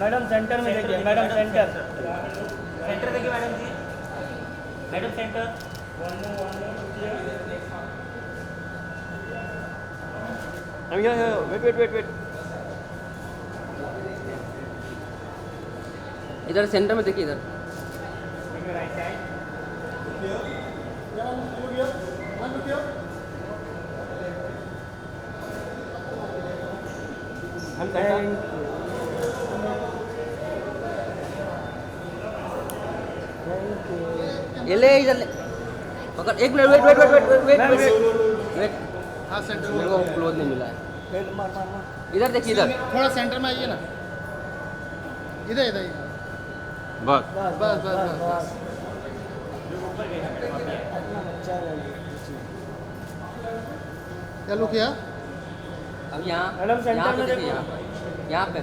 Madam centre में देखिए, madam centre देखिए मैडम जी, मैडम सेंटर। वेट। इधर सेंटर में देखिए, इधर राइट साइड। ये ले इधर ले पकड़, एक मिनट, वेट। हाँ सेंटर मेरे को क्लोज नहीं मिला है। मार इधर देखिए, इधर थोड़ा सेंटर में आइए ना, इधर बस बस। क्या लुक किया? अब यहाँ मैडम, सेंटर यहाँ पे में देखिए, देखो। यहाँ पे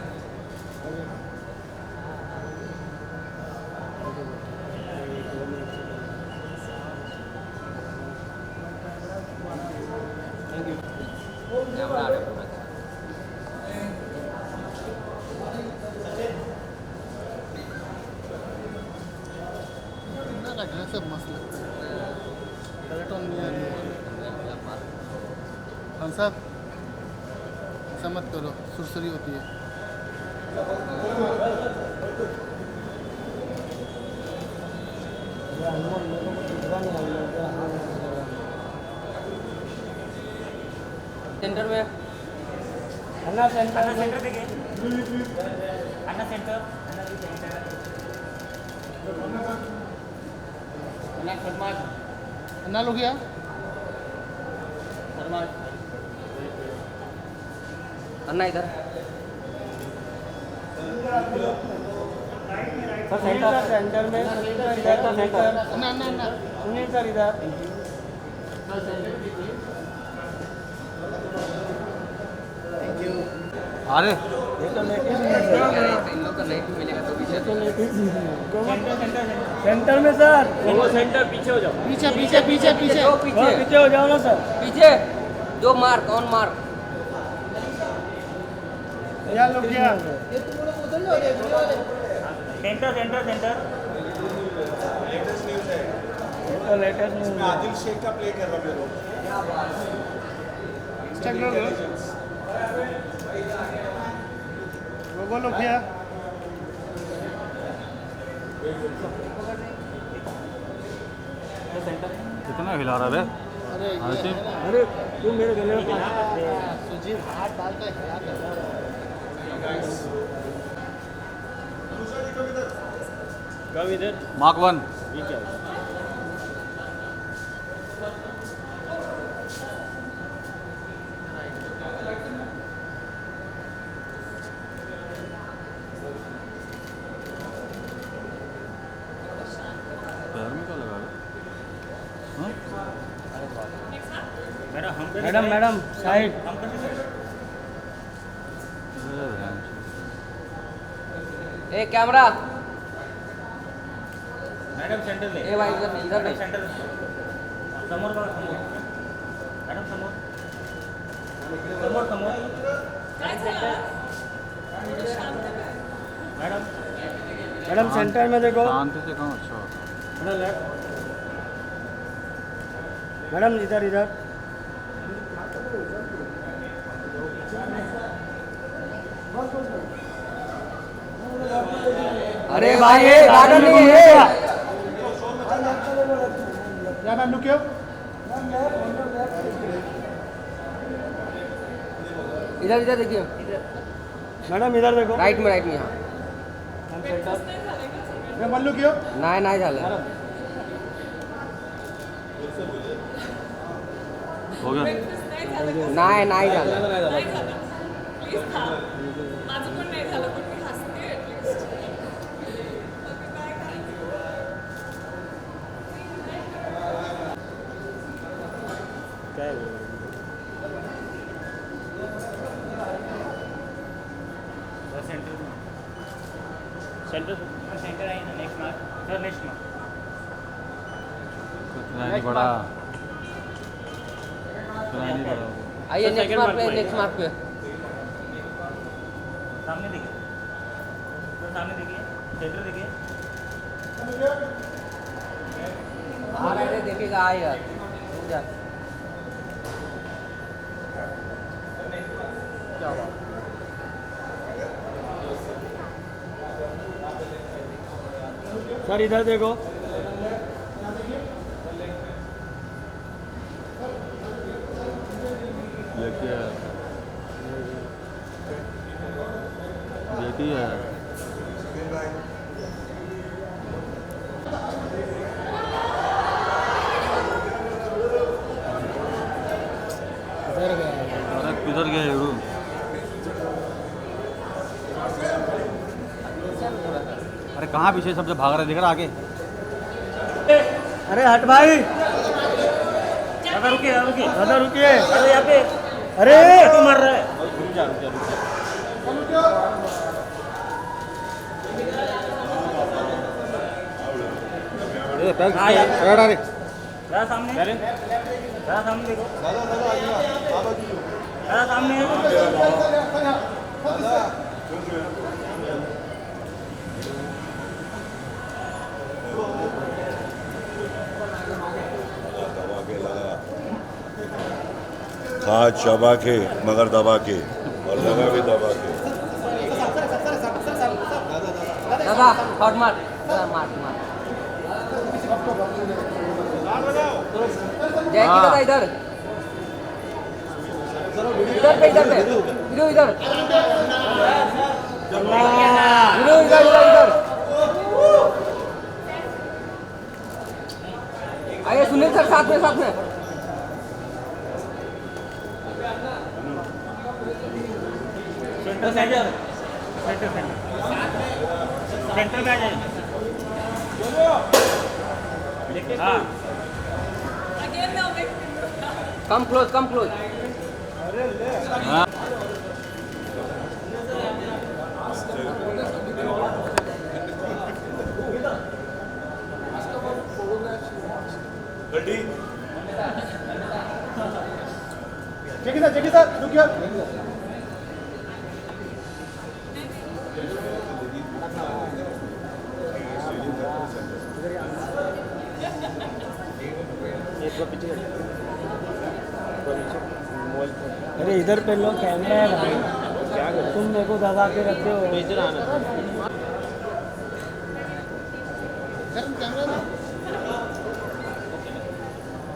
कैमरा आ रहा है पूरा। ना रखना सब मस्त लगता है। पैलेटॉन नहीं आ रही है। खान साहब ऐसा मत करो, सुरसरी होती है। सेंटर में अन्ना सेंटर में सेंटर देखिए, अन्ना सेंटर। ना लुक किया? अन्ना इधर सेंटर में सेंटर ना सुनील सर इधर। अरे ये तो लेटेस्ट इन लोग का नहीं भी मिलेगा तो पीछे तो सेंटर में सर, वो सेंटर पीछे हो जाओ, पीछे पीछे पीछे हो जाओ ना सर। पीछे जो मार्क ऑन मार्क। क्या लुक किया? सेंटर। ये तो लेटेस्ट न्यूज़ है। आदिल शेख का प्ले कर रहा हूँ। वो लुक किया? कितना हिला रहा है अरे आदित्य? अरे तू मेरे गले में सुजीत हाथ डाल के क्या कर रहा है? कब इधर मार्क 1 ये क्या पैर में क्या लगा रहा है? Madam side. ए कैमरा, मैडम सेंटर ले। ए भाई इधर नहीं। सेंटर समोर बघा, समोर मैडम, समोर। मैडम सेंटर में देखो। शांति से कहो। अच्छा मैडम इधर अरे भाई ये गार्डन नहीं है। क्या नाम लुक किया? इधर देखिए, मैडम इधर देखो। राइट में यहाँ क्या मन लुक किया? नाही झालं। हो गया नाही झालं। प्लीज खा, माझं पण नाही झालं, पण मी हसते ॲटलिस्ट. काय करायचं? काय सेंटर आहे ना, next mark sir, next mark. कितना नहीं बड़ा, कितना नहीं बड़ा। आइए नेक्स्ट मार्क पे। सामने देखिए, तो सामने देखिए, सेंटर देखिए। आ रहे थे, देखेगा आएगा। रुक जा। क्या हुआ? सर इधर देखो। देखिए देखिए अरे किधर गया ये रूम? अरे कहाँ पीछे सब जब भाग रहे दिख रहा आगे? अरे हट भाई, दादा रुकिए, दादा रुकिए। दादा रुकिए। अरे यहाँ पे अरे क्यों मार रहा है? रुक जा रुक जा रुक जा। हाँ यार, दादा सामने, दादा सामने देखो, दादा सामने। खा चबा के मगर दबा के और लगा भी दबा के। दादा शॉट मार। दादा मार मार। जय की दादा इधर। इधर पे इधर पे। हीरो इधर। हीरो इधर इधर इधर। आइए सुनील सर साथ में साथ में। सेंटर से आ जाओ, सेंटर में आ जाए। हाँ, Again now, wait. Come close come close. गड्डी चेकी सर रुकिए। अरे इधर पे लो, कैमरा है भाई। क्या कर तुम मेरे को दबा के रखते हो।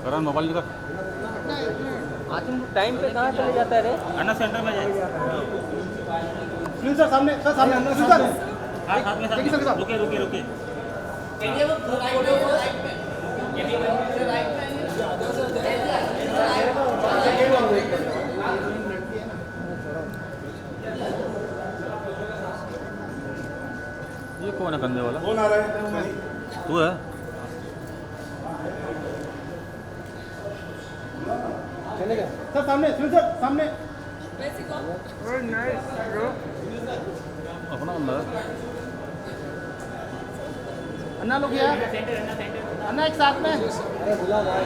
करण मोबाइल निकाल। आज तुम टाइम पे कहाँ चले जाता है रे? अन्ना सेंटर में जाए। सुनील सर सामने, सर सामने, सुनील सर। हाँ, साथ में साथ। रुकिए, रुकिए, रुकिए। ये कौन है कंधे वाला? कौन आ रहा है? तू है? चलेगा सर सामने, सुनील सर सामने। Where's he gone? अपना बंदा है। अन्ना लोग यार, अन्ना एक साथ में। अरे बुला भाई।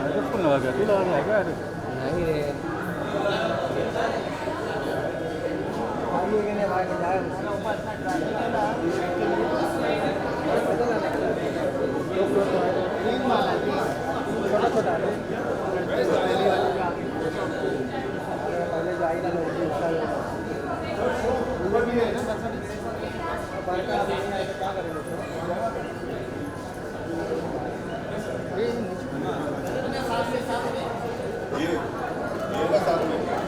हेडफोन लगा क्या? तू लगा क्या क्या? नहीं रे। ये ना साथ में दिख रहा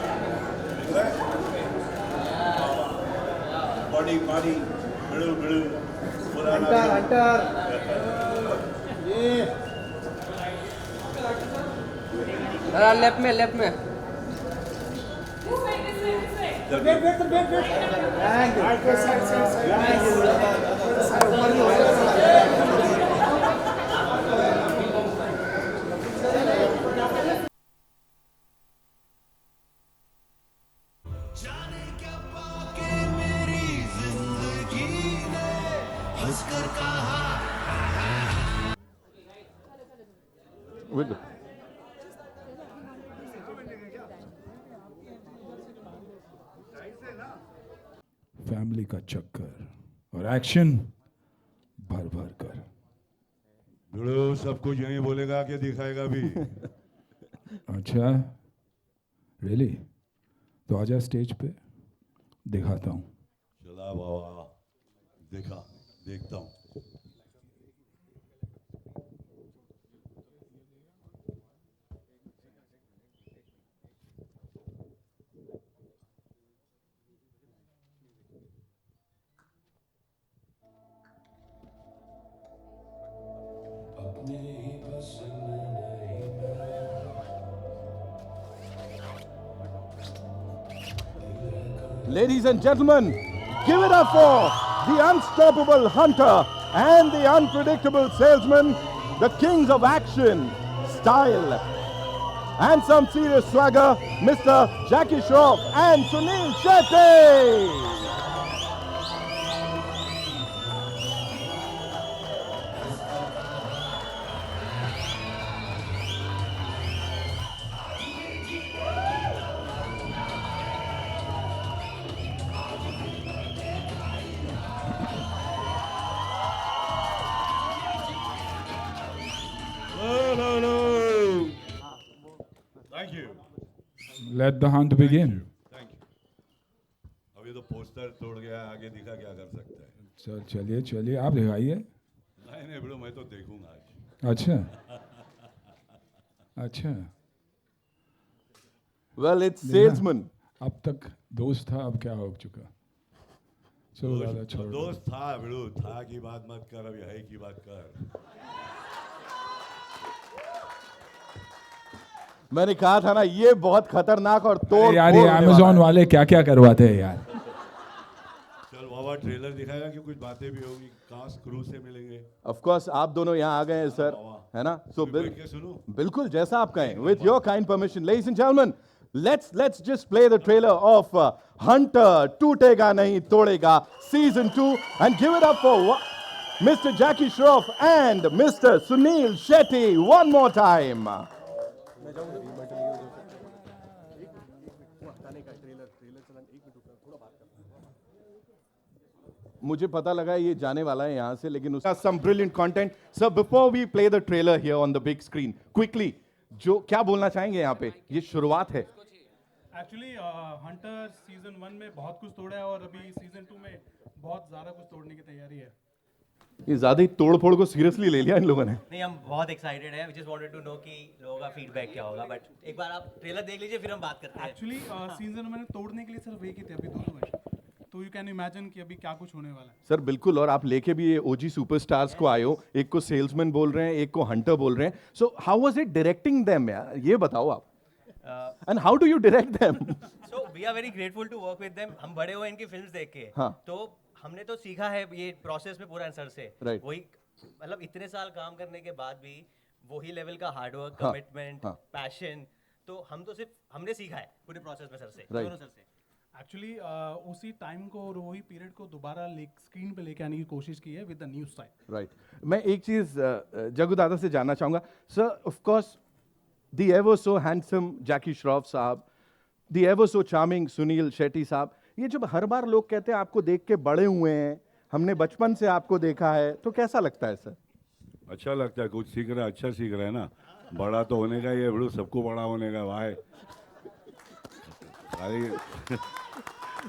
है? बॉडी बॉडी बिड़ू बिड़ू पुराना हंटर ये दादा लेफ्ट में लेफ्ट में। This way, this way, this way. जल्दी जाने क्या पाके मेरी With फैमिली का चक्कर और एक्शन भर भर कर। भिड़ो सब कुछ यही बोलेगा कि दिखाएगा भी? अच्छा रियली? तो आजा स्टेज पे दिखाता हूँ। चला बाबा, देखता हूँ। Ladies and gentlemen, give it up for the unstoppable hunter and the unpredictable salesman, the kings of action, style, and some serious swagger, Mr. Jackie Shroff and Sunil Shetty. No. Thank you. Let the hunt begin. Thank you. अभी तो poster तोड़ गया, आगे दिखा क्या कर सकता है? चलिए आप दिखाइए। नहीं बिड़ो, मैं तो देखूंगा आज। अच्छा Well, it's salesman. अब तक दोस्त था, अब क्या हो चुका? चलो दादा छोड़ो। दोस्त था बिड़ो, था की बात मत कर, अब यही की बात कर। मैंने कहा था ना, ये बहुत खतरनाक और तोड़ यार ये अमेज़न वाले क्या क्या करवाते हैं यार। चल बाबा, ट्रेलर दिखाएगा कि कुछ बातें भी होगी, कास्ट क्रू से मिलेंगे। ऑफ कोर्स आप दोनों यहाँ आ गए हैं सर, है ना? सो बिल्कुल जैसा आप कहें, with your kind permission, ladies and gentleman, let's just play the trailer of Hunter टूटेगा नहीं तोड़ेगा season 2 and give it up for Mr. Jackie Shroff and Mr. Sunil Shetty one more time. मुझे पता लगा ये जाने वाला है यहाँ से, लेकिन उसका some brilliant content. So before we play the trailer here on the big screen, quickly, जो क्या बोलना चाहेंगे यहाँ पे? ये शुरुआत है। एक्चुअली हंटर सीजन 1 में बहुत कुछ तोड़ा है और अभी सीजन 2 में बहुत ज़्यादा कुछ तोड़ने की तैयारी है। ये ज़्यादा ही तोड़ फोड़ को सीरियसली ले लिया इन लोगों ने। नहीं, हम बहुत एक्साइटेड हैं। We just wanted to know कि लोगों का फीडबैक क्या होगा, बट एक बार आप ट्रेलर देख लीजिए, फिर हम बात करते हैं। एक्चुअली सीजन में तोड़ने के लिए सिर्फ एक ही थे, अभी दो हैं, तो यू कैन इमेजिन कि अभी क्या कुछ होने वाला है। सर बिल्कुल, और आप लेके भी ये ओजी सुपरस्टार्स को आए हो, एक को सेल्समैन बोल रहे हैं, एक को हंटर बोल रहे हैं। So how was it directing them यार, ये बताओ आप। And how do you direct them? So we are very grateful to work with them. हम बड़े हुए इनकी फिल्म्स देख के, तो हमने तो सीखा है ये प्रोसेस में पूरा आंसर से। वही मतलब इतने साल काम करने के बाद भी वही लेवल का हार्डवर्क, कमिटमेंट, पैशन, तो हम तो सिर्फ हमने सीखा है पूरे प्रोसेस में सर से, दोनों सर से। एक्चुअली उसी टाइम को और वही पीरियड को दोबारा स्क्रीन पे लेके आने की कोशिश की है with the new style. Right. मैं एक चीज जग्गू दादा से जानना चाहूंगा sir, of course the ever so handsome Jackie Shroff साहब, the ever so charming Suniel Shetty साहब, ये जब हर बार लोग कहते हैं आपको देख के बड़े हुए हैं, हमने बचपन से आपको देखा है, तो कैसा लगता है सर? अच्छा लगता है, कुछ सीख रहा है, अच्छा सीख रहा है ना। बड़ा तो होने का ही है बिड़ो, सबको बड़ा होने का भाई।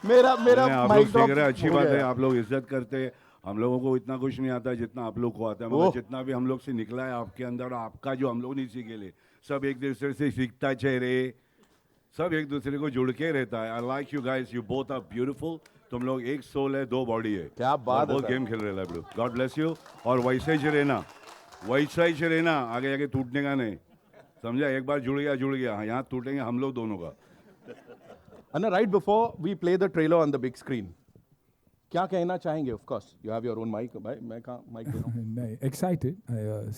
मेरा आप लोग सीख रहे हैं, अच्छी बात है। आप लोग इज्जत करते हैं, हम लोगों को इतना कुछ नहीं आता जितना आप लोग को आता है, मगर जितना भी हम लोग से निकला है आपके अंदर, आपका जो हम लोग नहीं सीखे ले, सब एक दूसरे से सीखता चेहरे, सब एक दूसरे को जुड़ के रहता है। I like you guys, you both are beautiful. तुम लोग एक सोल है, दो बॉडी है। क्या बात है, बहुत गेम खेल रहे हैं। गॉड ब्लेस यू, और वैसे ही रहना, वैसा ही रहना, आगे जाके टूटने का नहीं, समझा? एक बार जुड़ गया, हाँ, यहाँ टूटेंगे हम लोग दोनों का। And right before we play the trailer on the big screen, क्या कहना चाहेंगे? Of course, you have your own mic. भाई मैं कहाँ mic दे रहा हूँ? नहीं, एक्साइटेड।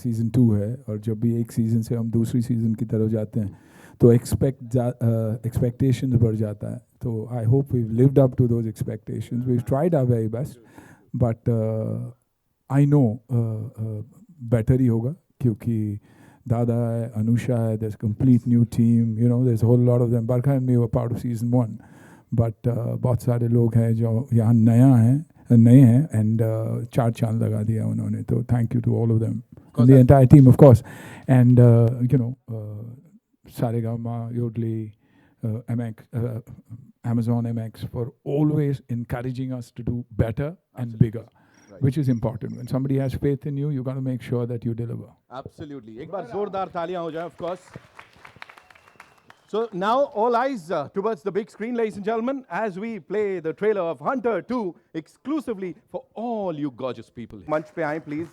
सीजन 2 है और जब भी एक सीजन से हम दूसरी सीजन की तरफ जाते हैं तो एक्सपेक्टेशंस बढ़ जाता है। तो I hope we lived up to those expectations, we tried our very best, but I know better ही होगा क्योंकि दादा है, अनुषा है, there's complete new team, you know, there's a whole lot of them. Barkha and me were part of season 1, but बहुत सारे लोग हैं जो यहाँ नए हैं and चार चांद लगा दिया उन्होंने, तो thank you to all of them, and the entire team of course, and you know, Saregama, Yodlee, MX, Amazon MX for always encouraging us to do better and bigger. Right. Which is important. When somebody has faith in you, you got to make sure that you deliver. Absolutely. एक बार जोरदार तालियां हो जाएं, of course. So now all eyes towards the big screen, ladies and gentlemen, as we play the trailer of Hunter 2 exclusively for all you gorgeous people. मंच पे आएं, please.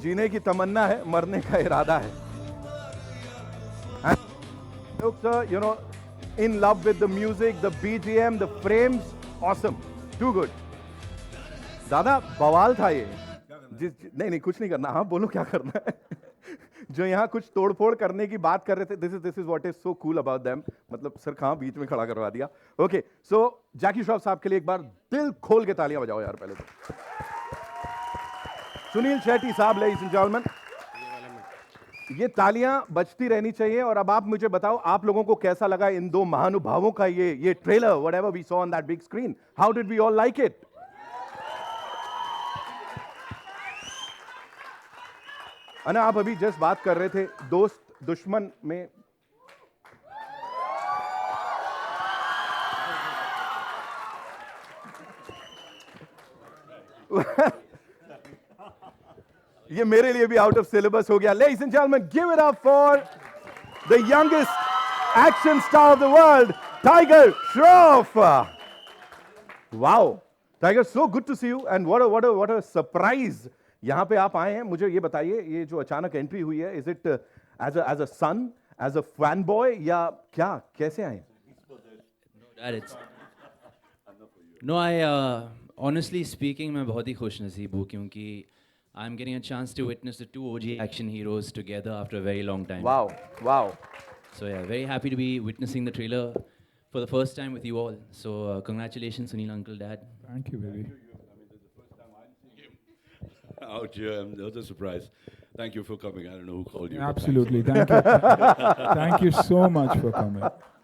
जीने की तमन्ना है, मरने का इरादा है. And look, sir, you know, in love with the music, the BGM, the frames, awesome, too good. दादा बवाल था ये. नहीं कुछ नहीं करना. हाँ बोलो क्या करना है. जो यहाँ कुछ तोड़फोड़ करने की बात कर रहे थे, this is what is so cool about them. मतलब सर कहाँ बीच में खड़ा करवा दिया. Okay, so जैकी श्रॉफ साहब के लिए एक बार दिल खोल के तालियां बजाओ यार पहले तो. सुनील शेट्टी साहब, ladies and gentlemen, ये तालियां बजती रहनी चाहिए. और अब आप मुझे बताओ आप लोगों को कैसा लगा इन दो महानुभावों का ये trailer, whatever we saw on that big screen. How did we all like it? अना आप अभी जस्ट बात कर रहे थे दोस्त दुश्मन में. ये मेरे लिए भी आउट ऑफ सिलेबस हो गया. Ladies and gentlemen, give it up for the youngest action star of the world, Tiger Shroff. Wow, Tiger, so good to see you, and what a surprise. यहाँ पे आप आए हैं. मुझे ये बताइए, ये जो अचानक एंट्री हुई है, is it as a son, as a fanboy, या क्या, कैसे आए? No, I honestly speaking, मैं बहुत ही खुशनसीब हूँ क्योंकि I'm getting a chance to witness the two OG action heroes together after a very long time. Wow. So yeah, very happy to be witnessing the trailer for the first time with you all. So congratulations, Sunil Uncle Dad. Thank you, baby. Out here, that was a surprise. Thank you for coming. I don't know who called you. Absolutely, thank you. Thank you so much for coming.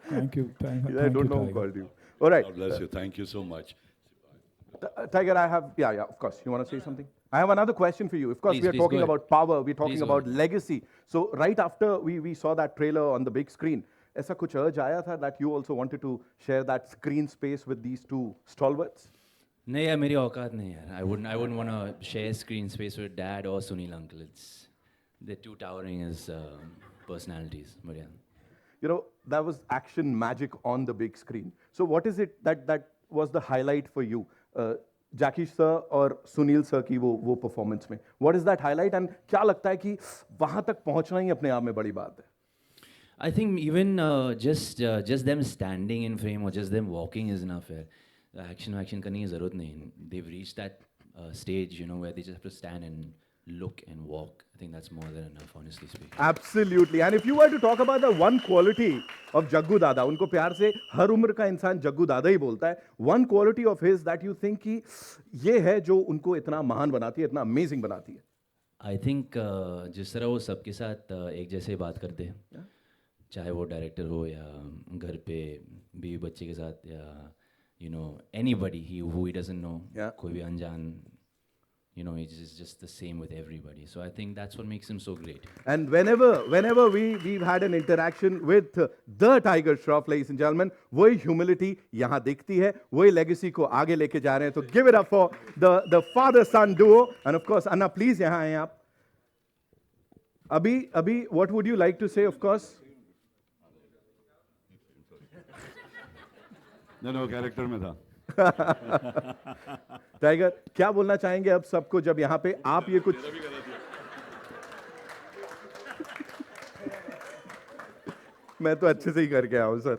Thank you. I don't know who called you. All right. God bless you. Thank you so much. Tiger, I have, yeah, of course. You want to say something? I have another question for you. Of course, Please, we are please, talking go ahead. about power, we're talking Please, go about ahead. legacy. So right after we saw that trailer on the big screen, ऐसा कुछ urge आया था that you also wanted to share that screen space with these two stalwarts? नहीं यार, मेरी औकात नहीं यार. I wouldn't want to share screen space with Dad or Sunil Uncle. They're too towering as personalities. But yeah. You know, that was action magic on the big screen. So what is it that was the highlight for you? Jackie sir और Sunil sir की वो performance में, what is that highlight, and क्या लगता है कि वहां तक पहुंचना ही अपने आप में बड़ी बात है? I think even just them standing in frame or just them walking is enough. Action करने की ज़रूरत नहीं. They've reached that stage, you know, where they just have to stand and look and walk. I think that's more than enough, honestly speaking. Absolutely. And if you were to talk about the one quality of Jaggu Dada, उनको प्यार से हर उम्र का इंसान जग्गू दादा ही बोलता है. One quality of his that you think कि ये है जो उनको इतना महान बनाती है, इतना amazing बनाती है. I think जिस तरह वो सबके साथ एक जैसे बात करते हैं, चाहे वो डायरेक्टर हो या घर पे बीवी बच्चे के साथ या you know anybody who he doesn't know, कोई भी अनजान, you know, it's just the same with everybody. So I think that's what makes him so great. And whenever we've had an interaction with the Tiger Shroff, ladies and gentlemen, वही humility यहाँ दिखती है, वही legacy को आगे लेके जा रहे हैं. तो give it up for the father-son duo. And of course, Anna, please यहाँ आएं आप. अभी what would you like to say? Of course. No, character में था. टाइगर, क्या बोलना चाहेंगे अब सबको जब यहाँ पे आप ये कुछ मैं तो अच्छे से ही करके आया हूँ sir.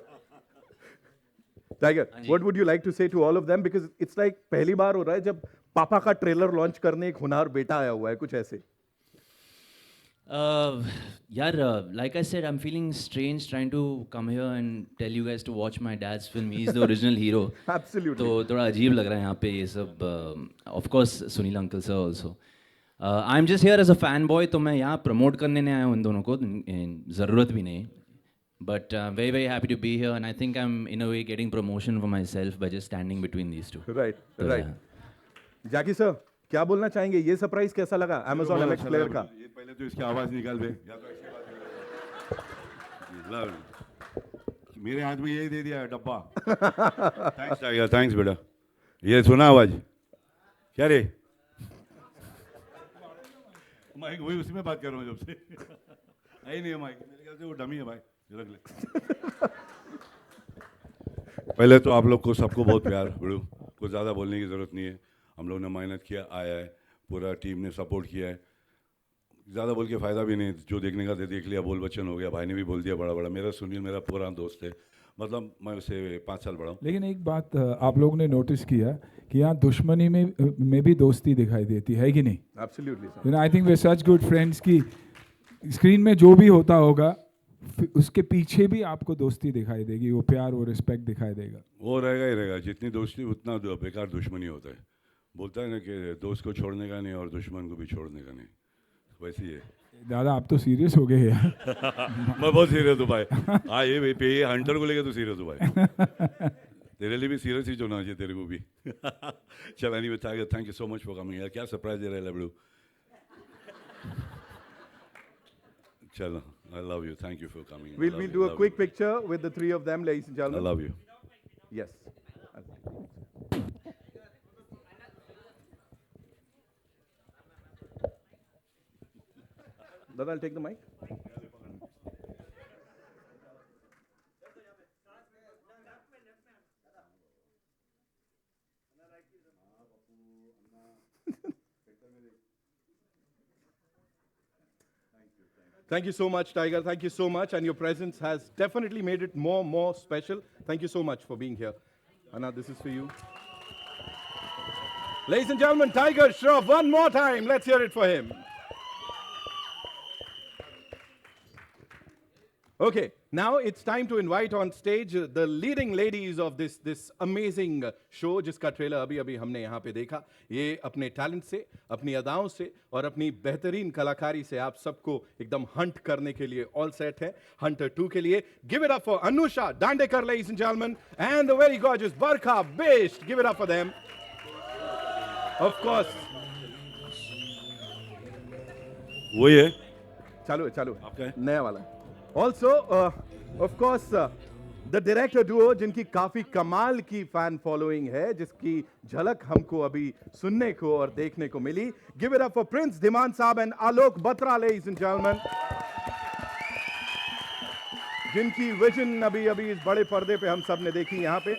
Tiger, what would you like to say to all of them, because it's like पहली बार हो रहा है जब पापा का ट्रेलर लॉन्च करने एक होनहार बेटा आया हुआ है, कुछ ऐसे. यार, like I said, I'm feeling strange trying to come here and tell you guys to watch my dad's film. He's the original hero. Absolutely. तो थोड़ा अजीब लग रहा है यहाँ पे ये सब. Of course, Sunil uncle sir also. I'm just here as a fanboy, तो मैं यहाँ प्रमोट करने नहीं आया हूँ इन दोनों को, ज़रूरत भी नहीं. But very very happy to be here, and I think I'm in a way getting promotion for myself by just standing between these two. Right, तो, right. जाकी सर, क्या बोलना चाहेंगे? ये सरप्राइज कैसा लगा Amazon बहुत MX अच्छा प्लेयर लगा। का? ये पहले तो इसकी आवाज निकाल दे, या तो ऐसी बात निकाल। मेरे हाथ में यही दे दिया है डब्बा। थैंक्स टाइगर, थैंक्स बेटा। ये सुना आवाज? क्या रे? माइक वही उसी में बात कर रहा हूँ जब से। आई नहीं है माइक, मेरे ख्याल से वो डमी है भाई, रख ले। पहले तो आप लोग को सबको बहुत प्यार, बड़ू कुछ ज़्यादा बोलने की ज़रूरत नहीं है। हम लोग ने मेहनत किया, आया है, पूरा टीम ने सपोर्ट किया है। ज़्यादा बोल के फ़ायदा भी नहीं, जो देखने का देख लिया, बोल बच्चन हो गया, भाई ने भी बोल दिया बड़ा बड़ा। मेरा सुनील मेरा पुराना दोस्त है, मतलब मैं उससे 5 साल बड़ा हूँ। लेकिन एक बात आप लोगों ने नोटिस किया कि यहाँ दुश्मनी में भी दोस्ती दिखाई देती है कि नहीं? Absolutely, sir. You know, I think we are such good friends कि स्क्रीन में जो भी होता होगा उसके पीछे भी आपको दोस्ती दिखाई देगी, वो प्यार, वो रिस्पेक्ट दिखाई देगा। वो रहेगा ही रहेगा, जितनी दोस्ती उतना बेकार दुश्मनी होता है। बोलता है ना कि दोस्त को छोड़ने का नहीं और दुश्मन को भी छोड़ने का नहीं, वैसे ही है। दादा आप तो सीरियस हो गए यार। मैं बहुत सीरियस हूँ भाई। हाँ ये पे हंटर को लेकर तो सीरियस हूँ भाई। तेरे लिए भी सीरियस ही होना चाहिए तेरे को भी। चल anyway tiger, thank you so much for coming यार, क्या सरप्राइज दे रहा है लबड़ू। चलो, I love you, thank you for coming. We'll do a quick picture with the three of them, ladies and I gentlemen. love you. Yes. Dada, I'll take the mic. Thank you so much, Tiger. Thank you so much. And your presence has definitely made it more special. Thank you so much for being here. Anna, this is for you. Ladies and gentlemen, Tiger Shroff, one more time. Let's hear it for him. Okay, now it's time to invite on stage the leading ladies of this amazing show, जिसका trailer अभी हमने यहाँ पे देखा। ये अपने talent से, अपनी अदाओं से और अपनी बेहतरीन कलाकारी से आप सबको एकदम हंट करने के लिए ऑल सेट है। हंटर 2 के लिए give it up for Anusha Dandekar, ladies and gentlemen, and the very gorgeous Barkha Bisht. Give it up for them. Of course. वही है, चालू है आपका है? नया वाला। Also, of course, the director duo जिनकी काफी कमाल की फैन फॉलोइंग है, जिसकी झलक हमको अभी सुनने को और देखने को मिली। Give it up for Prince Dhiman साहब and Alok Batra, ladies and gentlemen, जिनकी विजन अभी इस बड़े पर्दे पे हम सब ने देखी यहाँ पे।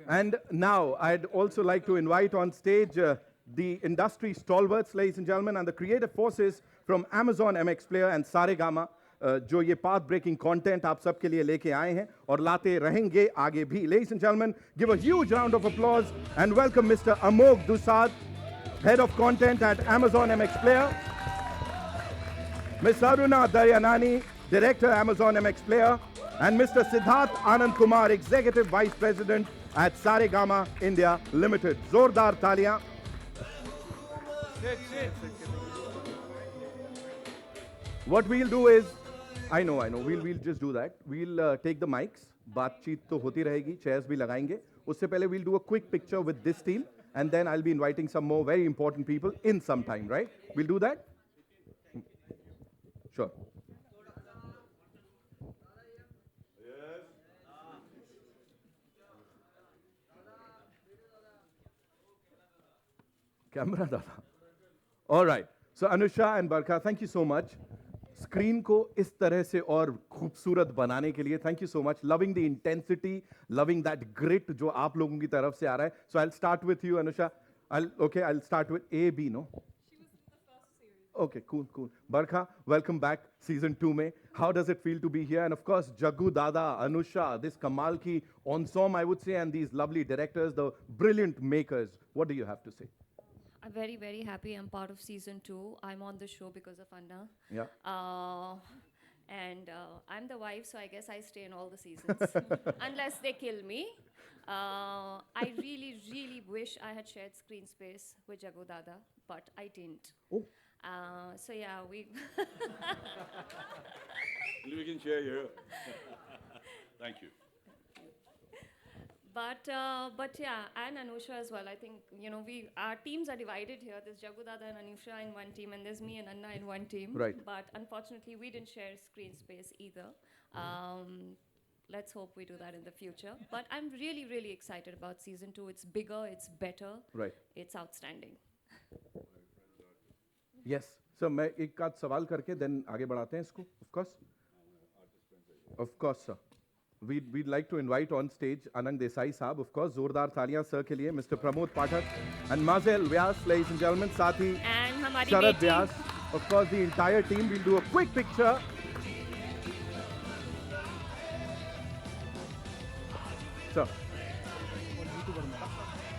And now I'd also like to invite on stage the industry stalwarts, ladies and gentlemen, and the creative forces from Amazon MX Player and Saregama, जो ये path breaking content आप सबके लिए लेके आए हैं और लाते रहेंगे आगे भी. Ladies and gentlemen, give a huge round of applause and welcome Mr. Amog Dusad, head of content at Amazon MX Player. Ms. Aruna Daryanani, director Amazon MX Player, and Mr. Siddharth Anand Kumar, executive vice president at Saregama India Limited. Zordar Taliyan. What we'll do is, I know, we'll just do that. We'll take the mics. बातचीत तो होती रहेगी, chairs भी लगाएंगे. उससे पहले we'll do a quick picture with this team, and then I'll be inviting some more very important people in some time, right? We'll do that? Sure. Camera dada. All right. So Anusha and Barkha, thank you so much. Screen को इस तरह से और खूबसूरत बनाने के लिए thank you so much. Loving the intensity, loving that grit जो आप लोगों की तरफ से आ रहा है. So I will start with you Anusha. I will start with A B. No okay, cool. Barkha, welcome back season 2 में. How does it feel to be here? And of course Jaggu Dada, Anusha, this kamal ki ensemble I would say, and these lovely directors, the brilliant makers. What do you have to say? I'm very, very happy I'm part of season 2. I'm on the show because of Anna. Yeah. And I'm the wife, so I guess I stay in all the seasons. Unless they kill me. I really, really wish I had shared screen space with Jagu Dada, but I didn't. Oh. So yeah, we... We can share here. Thank you. But yeah, and Anusha as well. I think, you know, our teams are divided here. There's Jagu Dada and Anusha in one team, and there's me and Anna in one team. Right. But unfortunately, we didn't share screen space either. Let's hope we do that in the future. But I'm really, really excited about season 2. It's bigger, it's better. Right. It's outstanding. Yes. So मैं एक आध सवाल करके then आगे बढ़ाते हैं इसको. Of course, sir. We'd like to invite on stage Anang Desai Saab, of course. जोरदार तालियां sir के लिए. Mr. Pramod Pathak and Mazel Vyas, ladies and gentlemen. साथ ही And हमारी Sharad बेटी. Vyas. Of course, the entire team. We'll do a quick picture. Sir.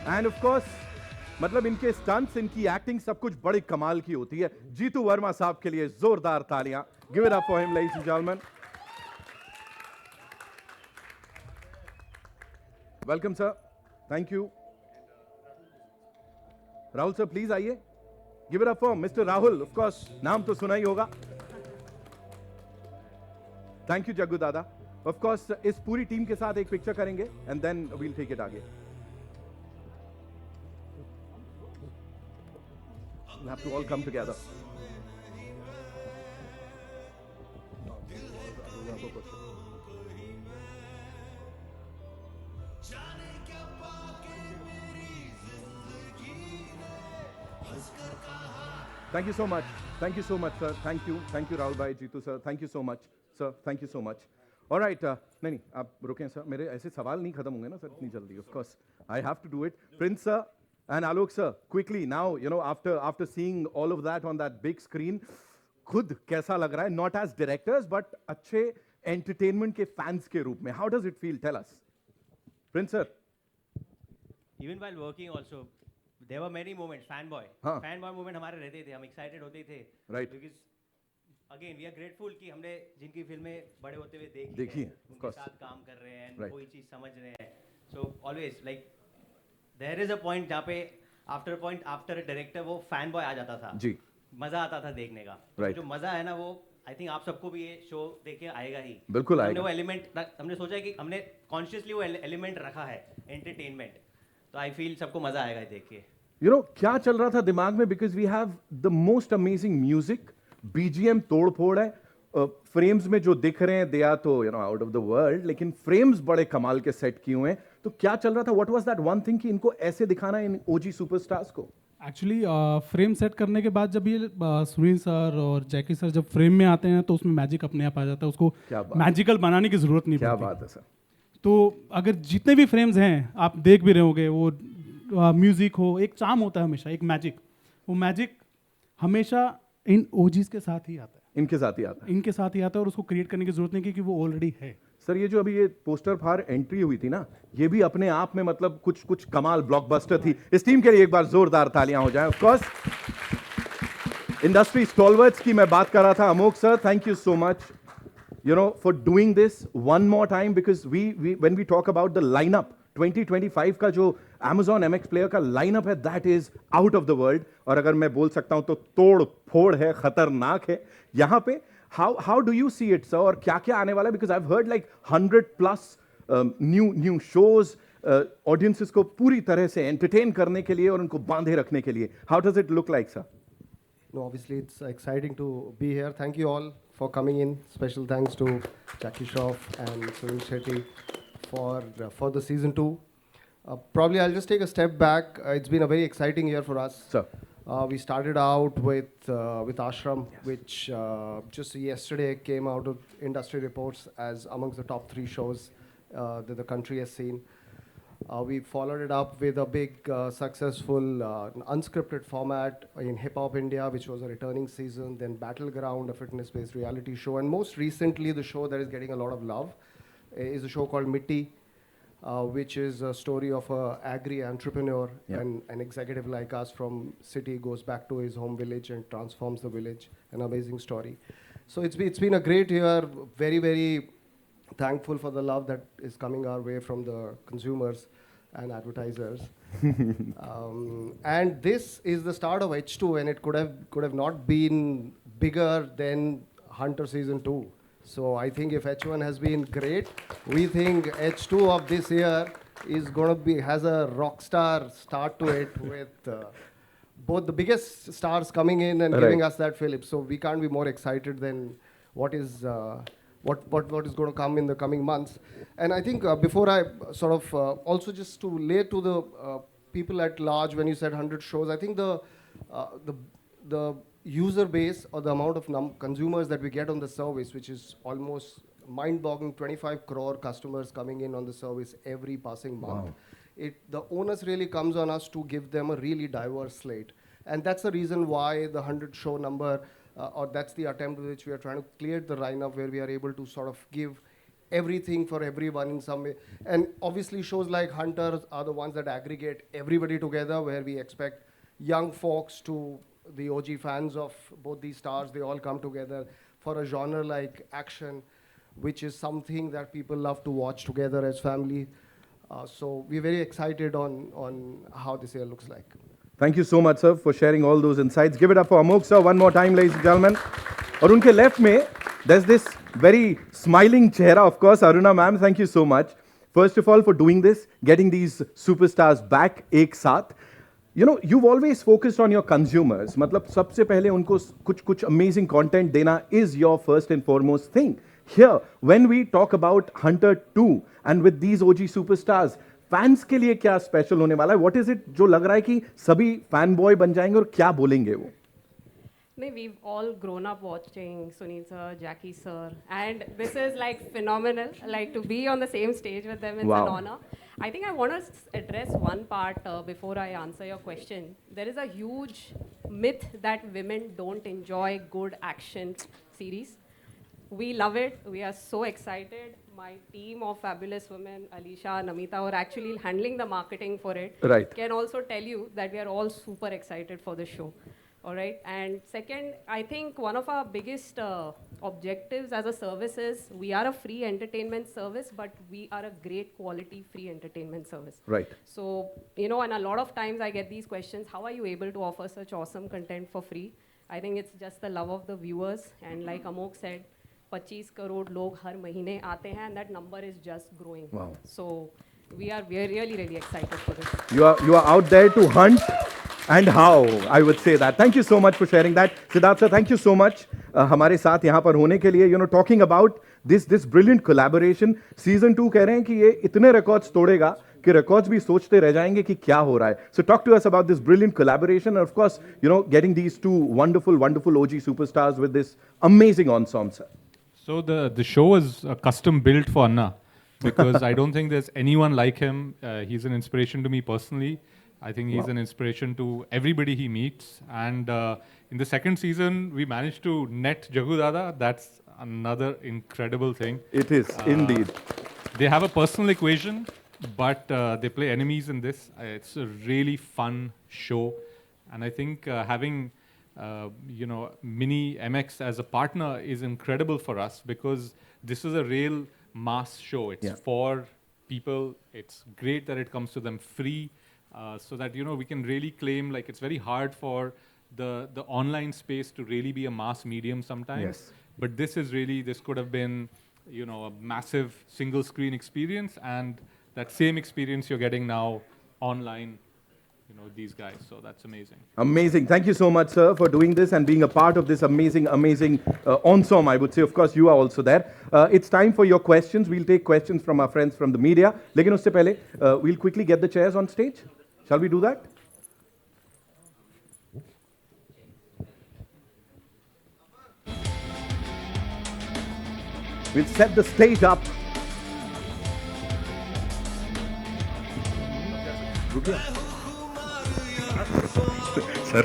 And of course, मतलब इनके stunts, इनकी एक्टिंग सब कुछ बड़े कमाल की होती है. जीतू वर्मा साहब के लिए जोरदार तालियां. Give it up for him, ladies and gentlemen. Welcome, sir. Thank you. Rahul, sir, please आइए. Give it up for Mr. Rahul. Of course, नाम तो सुना ही होगा. Thank you, Jaggu Dada. Of course, इस पूरी टीम के साथ एक पिक्चर करेंगे and then we'll take it आगे. We'll have to all come together. Thank you so much. Thank you so much, sir. Thank you. Thank you, Rahul Bhai, Jeetu sir. Thank you so much, sir. Thank you so much. All right. नहीं, आप रुकें sir. मेरे ऐसे सवाल नहीं खत्म होंगे ना sir इतनी जल्दी. Of course, I have to do it. Prince sir and Alok sir, quickly now, you know, after seeing all of that on that big screen, खुद कैसा लग रहा है? Not as directors, but अच्छे entertainment के fans के रूप में. How does it feel? Tell us. Prince sir. Even while working also, there were many moments. Fanboy moment हमारे रहते थे. हम excited होते थे. Right. Because again, we are grateful कि हमने जिनकी फिल्में बड़े होते हुए देखी हैं, of उनके course. साथ काम कर रहे हैं, Right. कोई चीज़ समझ रहे हैं. So always like there is a point जहाँ पे after a director वो fanboy आ जाता था. जी. मजा आता था देखने का. Right. जो मजा है ना वो I think आप सबको भी ये शो देखे आएगा ही. बिल्कुल हमने आएगा. वो एलिमेंट हमने सोचा है कि हमने कॉन्शियसली वो एलिमेंट रखा है एंटरटेनमेंट. तो आई फील सबको मजा आएगा ये देख के. You know, क्या चल रहा था दिमाग में? Because we have the most amazing music, BGM तोड़ फोड़ है. फ्रेम्स में जो दिख रहे हैं they are तो you know out of the world, लेकिन फ्रेम्स बड़े कमाल के सेट किए हुए हैं. तो क्या चल रहा था? What was that one thing कि इनको ऐसे दिखाना है इन OG सुपरस्टार्स को? एक्चुअली फ्रेम सेट करने के बाद जब ये सुनील सर और जैकी सर जब फ्रेम में आते हैं तो उसमें मैजिक अपने आप आ जाता है. उसको मैजिकल बनाने की जरूरत नहीं क्या पड़ती. बात है सर. तो अगर जितने भी फ्रेम्स हैं आप देख भी रहे होंगे, वो म्यूजिक हो, एक चार्म होता है हमेशा, एक मैजिक. वो मैजिक हमेशा इन ओजीज के साथ ही आता है. इनके साथ ही आता है. इनके साथ ही आता है और उसको क्रिएट करने की जरूरत नहीं क्योंकि वो ऑलरेडी है. सर ये जो अभी ये पोस्टर फार एंट्री हुई थी ना, ये भी अपने आप में मतलब कुछ कमाल ब्लॉकबस्टर थी. इस टीम के लिए एक बार जोरदार तालियां हो जाएं. ऑफ कोर्स इंडस्ट्री स्टॉलवर्ट्स की मैं बात कर रहा था. Amok sir, thank you so much, you know, for doing this one more time, because when we talk about the lineup 2025 का जो Amazon MX Player का lineup है, that is out of the world. और अगर मैं बोल सकता हूं तो तोड़ फोड़ है, खतरनाक है यहाँ पे. How do you see it, sir? और क्या क्या आने वाला है? Because I've heard like 100+ new shows, audiences को पूरी तरह से entertain करने के लिए और उनको बांधे रखने के लिए. How does it look like, sir? No, obviously it's exciting to be here. Thank you all for coming in. Special thanks to Jackie Shroff and Sunil Shetty for the season 2. Probably I'll just take a step back. It's been a very exciting year for us. Sir. We started out with Ashram, which just yesterday came out of industry reports as amongst the top 3 shows that the country has seen. We followed it up with a big, successful, unscripted format in Hip Hop India, which was a returning season, then Battleground, a fitness-based reality show, and most recently, the show that is getting a lot of love is a show called Mitti, which is a story of a agri entrepreneur and an executive like us from city goes back to his home village and transforms the village. An amazing story. So it's been a great year. Very, very thankful for the love that is coming our way from the consumers and advertisers. And this is the start of H2, and it could have not been bigger than Hunter season 2. So I think if H1 has been great, we think H2 of this year is going to has a rock star start to it with both the biggest stars coming in and giving us that fillip. So we can't be more excited than what is what is going to come in the coming months. And I think before I sort of also just to lay to the people at large, when you said 100 shows, I think the user base or the amount of consumers that we get on the service, which is almost mind-boggling, 25 crore customers coming in on the service every passing month. Wow. The onus really comes on us to give them a really diverse slate. And that's the reason why the 100 show number, or that's the attempt with which we are trying to clear the lineup, where we are able to sort of give everything for everyone in some way. And obviously shows like Hunter are the ones that aggregate everybody together, where we expect young folks to the OG fans of both these stars, they all come together for a genre like action, which is something that people love to watch together as family. So we're very excited on how this year looks like. Thank you so much, sir, for sharing all those insights. Give it up for Amok, sir, one more time, ladies and gentlemen. And unke left mein, there's this very smiling chehra, of course, Aruna ma'am, thank you so much. First of all, for doing this, getting these superstars back ek saath. You know, you've always focused on your consumers. Matlab, sabse pehle unko kuch amazing content dena is your first and foremost thing. Here, when we talk about Hunter 2 and with these OG superstars, fans के लिए क्या special होने वाला है? What is it जो लग रहा है कि सभी fanboy बन जाएंगे और क्या बोलेंगे वो? No, we've all grown up watching Sunil sir, Jackie sir, and this is like phenomenal. Like to be on the same stage with them, it's an honor. I think I want to address one part before I answer your question. There is a huge myth that women don't enjoy good action series. We love it. We are so excited. My team of fabulous women, Alisha, Namita, were actually handling the marketing for it. Right. Can also tell you that we are all super excited for the show. All right. And second, I think one of our biggest objectives as a service is we are a free entertainment service, but we are a great quality free entertainment service. Right. So, you know, and a lot of times I get these questions, how are you able to offer such awesome content for free? I think it's just the love of the viewers. And like Amok said, 25 crore log har mahine aate hain, and that number is just growing. Wow. So we are really, really excited for this. You are out there to hunt. And how, I would say that. Thank you so much for sharing that. Siddharth sir, thank you so much हमारे साथ यहाँ पर होने के लिए. You know, talking about this brilliant collaboration. Season 2 कह रहे हैं कि ये इतने records तोड़ेगा कि records भी सोचते रह जाएंगे कि क्या हो रहा है. So talk to us about this brilliant collaboration and of course, you know, getting these two wonderful OG superstars with this amazing ensemble, sir. So the show is custom built for Anna because I don't think there's anyone like him. He's an inspiration to me personally. I think he's an inspiration to everybody he meets. And in the second season, we managed to net Jagu Dada. That's another incredible thing. It is, indeed. They have a personal equation, but they play enemies in this. It's a really fun show. And I think having, you know, Mini MX as a partner is incredible for us because this is a real mass show. It's for people. It's great that it comes to them free. So that, you know, we can really claim, like, it's very hard for the online space to really be a mass medium sometimes. Yes. But this is really, this could have been, you know, a massive single screen experience, and that same experience you're getting now online, you know, these guys. So that's amazing. Amazing. Thank you so much, sir, for doing this and being a part of this amazing ensemble, I would say. Of course, you are also there. It's time for your questions. We'll take questions from our friends from the media. Lekin usse pehle, we'll quickly get the chairs on stage. Shall we do that? We'll set the stage up. Sir.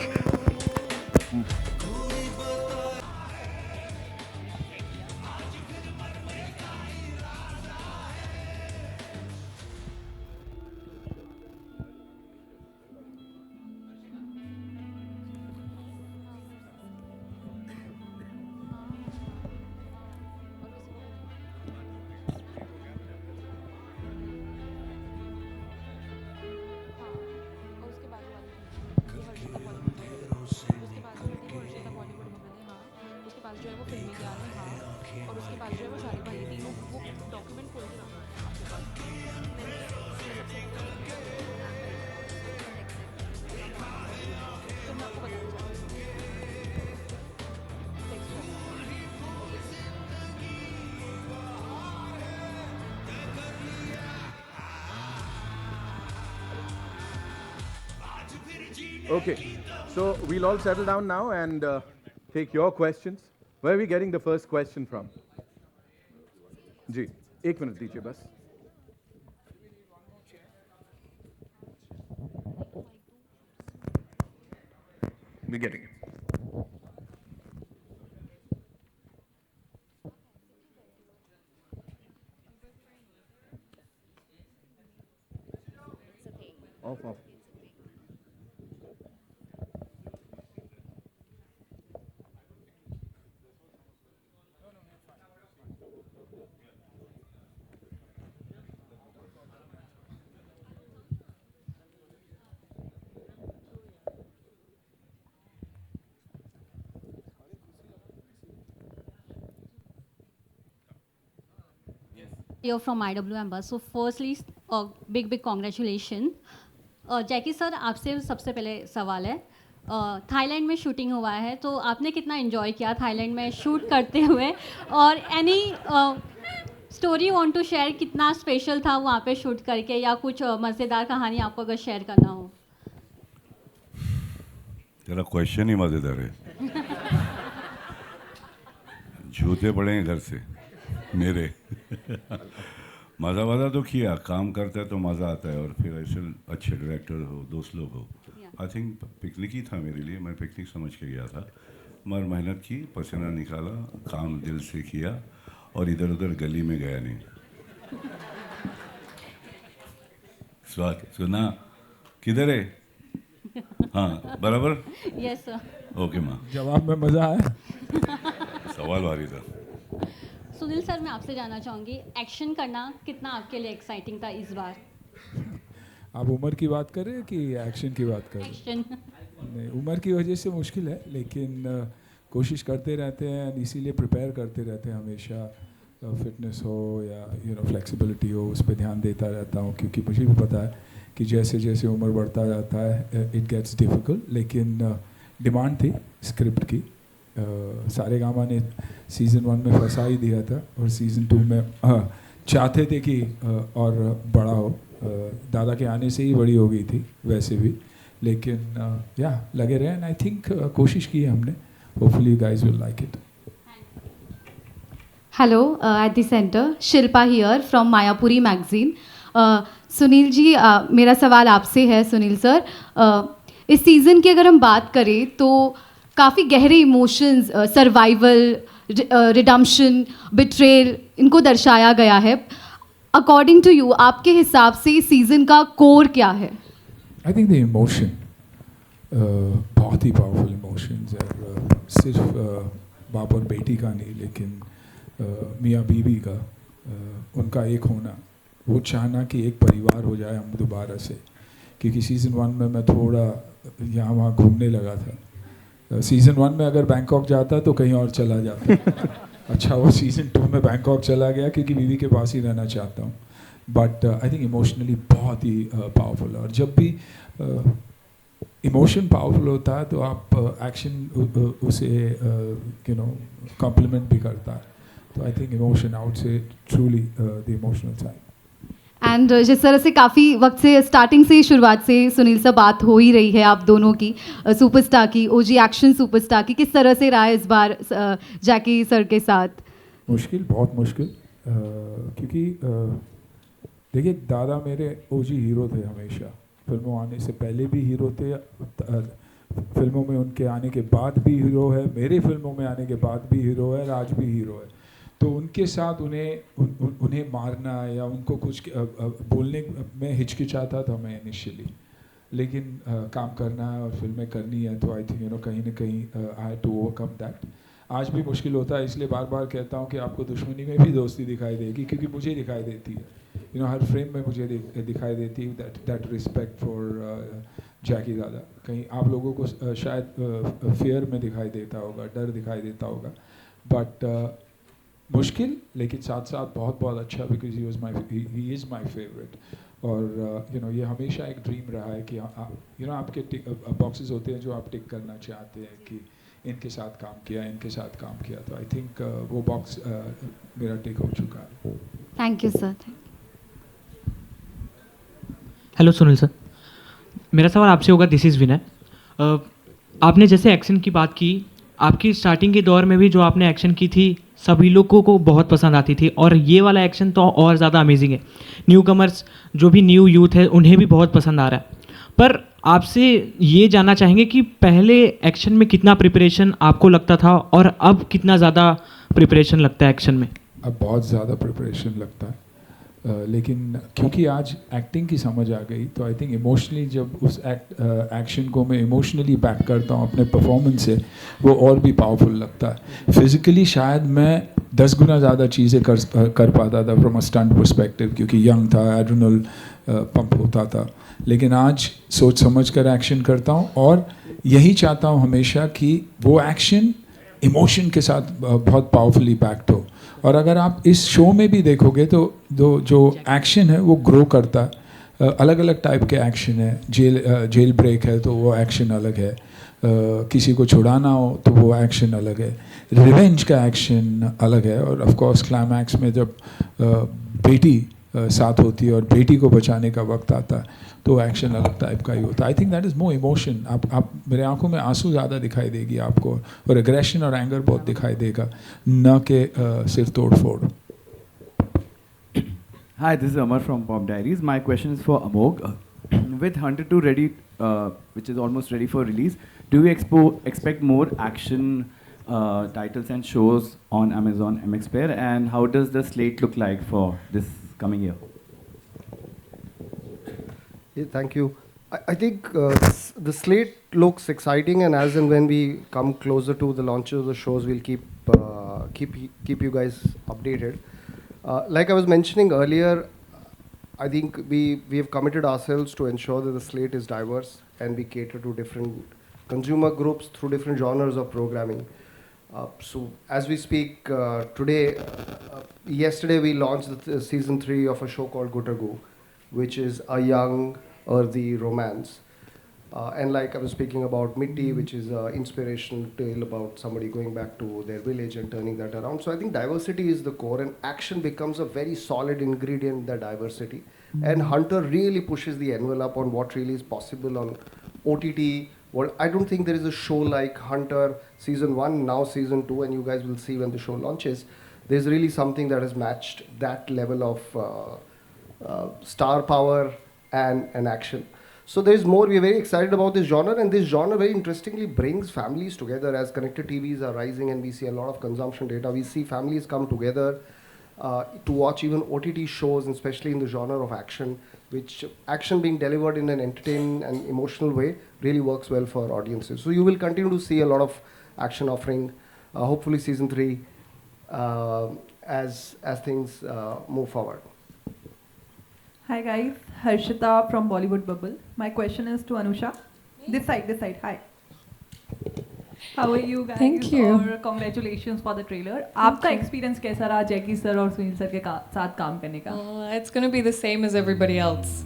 पास जो है वो फिल्मी ज्ञान है, हाँ, और उसके पास जो है वो सारी माहिती है, वो डॉक्यूमेंट खोल के रखना है आपके पास। तो मैं आपको बताना चाहती हूँ। Okay, so we'll all settle down now and take your questions. Where are we getting the first question from? Ji, 1 minute दीजिए बस. We're getting it. Off. Here from IWM Bus. So firstly, big congratulations. Jackie sir, आपसे सबसे पहले सवाल है, Thailand में shooting हुआ है, तो आपने कितना एंजॉय किया थाईलैंड में शूट करते हुए, और any story want to share, कितना स्पेशल था वहाँ पे शूट करके, या कुछ मज़ेदार कहानी आपको अगर शेयर करना हो? तेरा क्वेश्चन ही मज़ेदार है। झूठे पड़े हैं घर से मेरे। मज़ा तो किया, काम करता है तो मज़ा आता है, और फिर ऐसे अच्छे डायरेक्टर हो, दोस्त लोग हो। आई थिंक पिकनिक ही था मेरे लिए, मैं पिकनिक समझ के गया था, मगर मेहनत की, पसीना निकाला, काम दिल से किया, और इधर उधर गली में गया नहीं। स्वाद सुना किधर है? हाँ बराबर। Yes sir. ओके माँ, जवाब में मज़ा आया। सवाल भारी था। सुनील सर, मैं आपसे जानना चाहूँगी, एक्शन करना कितना आपके लिए एक्साइटिंग था इस बार? आप उम्र की बात कर रहे हैं कि एक्शन की बात कर रहे हैं? एक्शन। नहीं, उम्र की वजह से मुश्किल है, लेकिन कोशिश करते रहते हैं, इसीलिए प्रिपेयर करते रहते हैं हमेशा। फिटनेस हो या फ्लेक्सिबिलिटी हो, उस पर ध्यान देता रहता हूँ, क्योंकि मुझे भी पता है कि जैसे जैसे उम्र बढ़ता जाता है इट गेट्स डिफ़िकल्ट। लेकिन डिमांड थी स्क्रिप्ट की, सारेगामा ने सीज़न 1 में फंसा ही दिया था, और सीज़न 2 में चाहते थे कि और बड़ा हो, दादा के आने से ही बड़ी हो गई थी वैसे भी, लेकिन या लगे रहे, एंड आई थिंक कोशिश की है हमने। Hopefully you guys will like it. Hello, at the centre, Shilpa here from Mayapuri magazine. Suniel ji, मेरा सवाल आपसे है सुनील सर। इस सीज़न की अगर हम बात करें तो काफ़ी गहरे इमोशंस, सर्वाइवल, रिडम्पशन, बिट्रेल, इनको दर्शाया गया है। अकॉर्डिंग टू यू, आपके हिसाब से इस सीज़न का कोर क्या है? आई थिंक द इमोशन, बहुत ही पावरफुल इमोशंस है, सिर्फ बाप और बेटी का नहीं, लेकिन मियाँ बीवी का, उनका एक होना, वो चाहना कि एक परिवार हो जाए हम दोबारा से। क्योंकि सीज़न 1 में मैं थोड़ा यहाँ वहाँ घूमने लगा था। सीज़न 1 में अगर बैंकॉक जाता तो कहीं और चला जाता। अच्छा, वो सीज़न 2 में बैंकॉक चला गया क्योंकि बीवी के पास ही रहना चाहता हूँ। बट आई थिंक इमोशनली बहुत ही पावरफुल है, और जब भी इमोशन पावरफुल होता है तो आप एक्शन उसे कॉम्प्लीमेंट भी करता है। तो आई थिंक इमोशन आउट से truly the emotional side. And जिस तरह से काफ़ी वक्त से, स्टार्टिंग से, शुरुआत से सुनील से बात हो ही रही है आप दोनों की, सुपरस्टार की, ओजी एक्शन सुपरस्टार की, किस तरह से रहा है इस बार जैकी सर के साथ? मुश्किल, बहुत मुश्किल, क्योंकि देखिए, दादा मेरे ओजी हीरो थे हमेशा। फिल्मों आने से पहले भी हीरो थे, फिल्मों में उनके आने के बाद भी हीरो है, मेरे फिल्मों में आने के बाद भी हीरो है, और आज भी हीरो है। तो उनके साथ उन्हें मारना या उनको कुछ बोलने में हिचकिचाता था मैं इनिशियली, लेकिन काम करना है और फिल्में करनी है, तो आई थिंक कहीं ना कहीं I had to overcome that. आज भी मुश्किल होता है, इसलिए बार बार कहता हूँ कि आपको दुश्मनी में भी दोस्ती दिखाई देगी, क्योंकि मुझे दिखाई देती है। you know, हर फ्रेम में मुझे दिखाई देती है that respect for जैकी दादा. कहीं आप लोगों को शायद fear में दिखाई देता होगा, डर दिखाई देता होगा, but मुश्किल लेकिन साथ साथ बहुत बहुत अच्छा, because he is my favorite. और you know, ये हमेशा एक ड्रीम रहा है कि you know, आपके बॉक्सेस होते हैं जो आप टिक करना चाहते हैं कि इनके साथ काम किया, इनके साथ काम किया, तो आई थिंक वो बॉक्स मेरा टिक हो चुका है. Thank you sir. Hello Sunil sir, मेरा सवाल आपसे होगा. दिस इज़ विनय. आपने जैसे एक्शन की बात की, आपकी स्टार्टिंग के दौर में भी जो आपने एक्शन की थी सभी लोगों को बहुत पसंद आती थी, और ये वाला एक्शन तो और ज़्यादा अमेजिंग है. न्यू कमर्स जो भी न्यू यूथ है उन्हें भी बहुत पसंद आ रहा है. पर आपसे ये जानना चाहेंगे कि पहले एक्शन में कितना प्रिपरेशन आपको लगता था और अब कितना ज़्यादा प्रिपरेशन लगता है एक्शन में? अब बहुत ज़्यादा प्रिपरेशन लगता है, लेकिन क्योंकि आज एक्टिंग की समझ आ गई, तो आई थिंक इमोशनली जब उस एक्शन को मैं इमोशनली बैक करता हूँ अपने परफॉर्मेंस से, वो और भी पावरफुल लगता है. फिज़िकली शायद मैं 10 गुना ज़्यादा चीज़ें कर पाता था फ्रॉम अ स्टंट पर्सपेक्टिव, क्योंकि यंग था, एड्रेनल पंप होता था. लेकिन आज सोच समझ कर एक्शन करता हूँ, और यही चाहता हूँ हमेशा कि वो एक्शन इमोशन के साथ बहुत पावरफुली बैक्ड हो. और अगर आप इस शो में भी देखोगे तो जो एक्शन है वो ग्रो करता है. अलग अलग टाइप के एक्शन है. जेल ब्रेक है तो वो एक्शन अलग है, किसी को छुड़ाना हो तो वो एक्शन अलग है, रिवेंज का एक्शन अलग है, और ऑफ कोर्स क्लाइमैक्स में जब बेटी साथ होती है और बेटी को बचाने का वक्त आता है तो एक्शन अलग टाइप का ही होता है. I think that is more emotion. आप मेरे आंखों में आंसू ज़्यादा दिखाई देगी आपको, और एग्रेशन और एंगर बहुत दिखाई देगा, न के सिर्फ तोड़ फोड़. Hi, this is Amar from Pop Diaries. My question is for Amog. With Hunter 2 ready, which is almost ready for release, do we expect more action titles and shows on Amazon MX Player, and how does the slate look like for this coming year? Yeah, thank you. I think the slate looks exciting, and as and when we come closer to the launch of the shows, we'll keep you guys updated. Like I was mentioning earlier, I think we have committed ourselves to ensure that the slate is diverse and we cater to different consumer groups through different genres of programming. So as we speak today, yesterday we launched the season 3 of a show called Gutagu, which is a young, earthy romance. And like I was speaking about Mitti, which is an inspirational tale about somebody going back to their village and turning that around. So I think diversity is the core, and action becomes a very solid ingredient in that diversity. And Hunter really pushes the envelope on what really is possible on OTT. Well, I don't think there is a show like Hunter season 1, now season 2, and you guys will see when the show launches. There's really something that has matched that level of star power and action. So there's more. We're very excited about this genre, and this genre very interestingly brings families together. As connected TVs are rising and we see a lot of consumption data, we see families come together to watch even OTT shows, and especially in the genre of action, which action being delivered in an entertaining and emotional way really works well for audiences. So you will continue to see a lot of action offering, hopefully season 3, as things move forward. Hi guys, Harshita from Bollywood Bubble. My question is to Anusha. This side. Hi. How are you guys? Thank you. और congratulations for the trailer. आपका experience कैसा रहा Jackie sir और Sunil sir के साथ काम करने का? It's going to be the same as everybody else.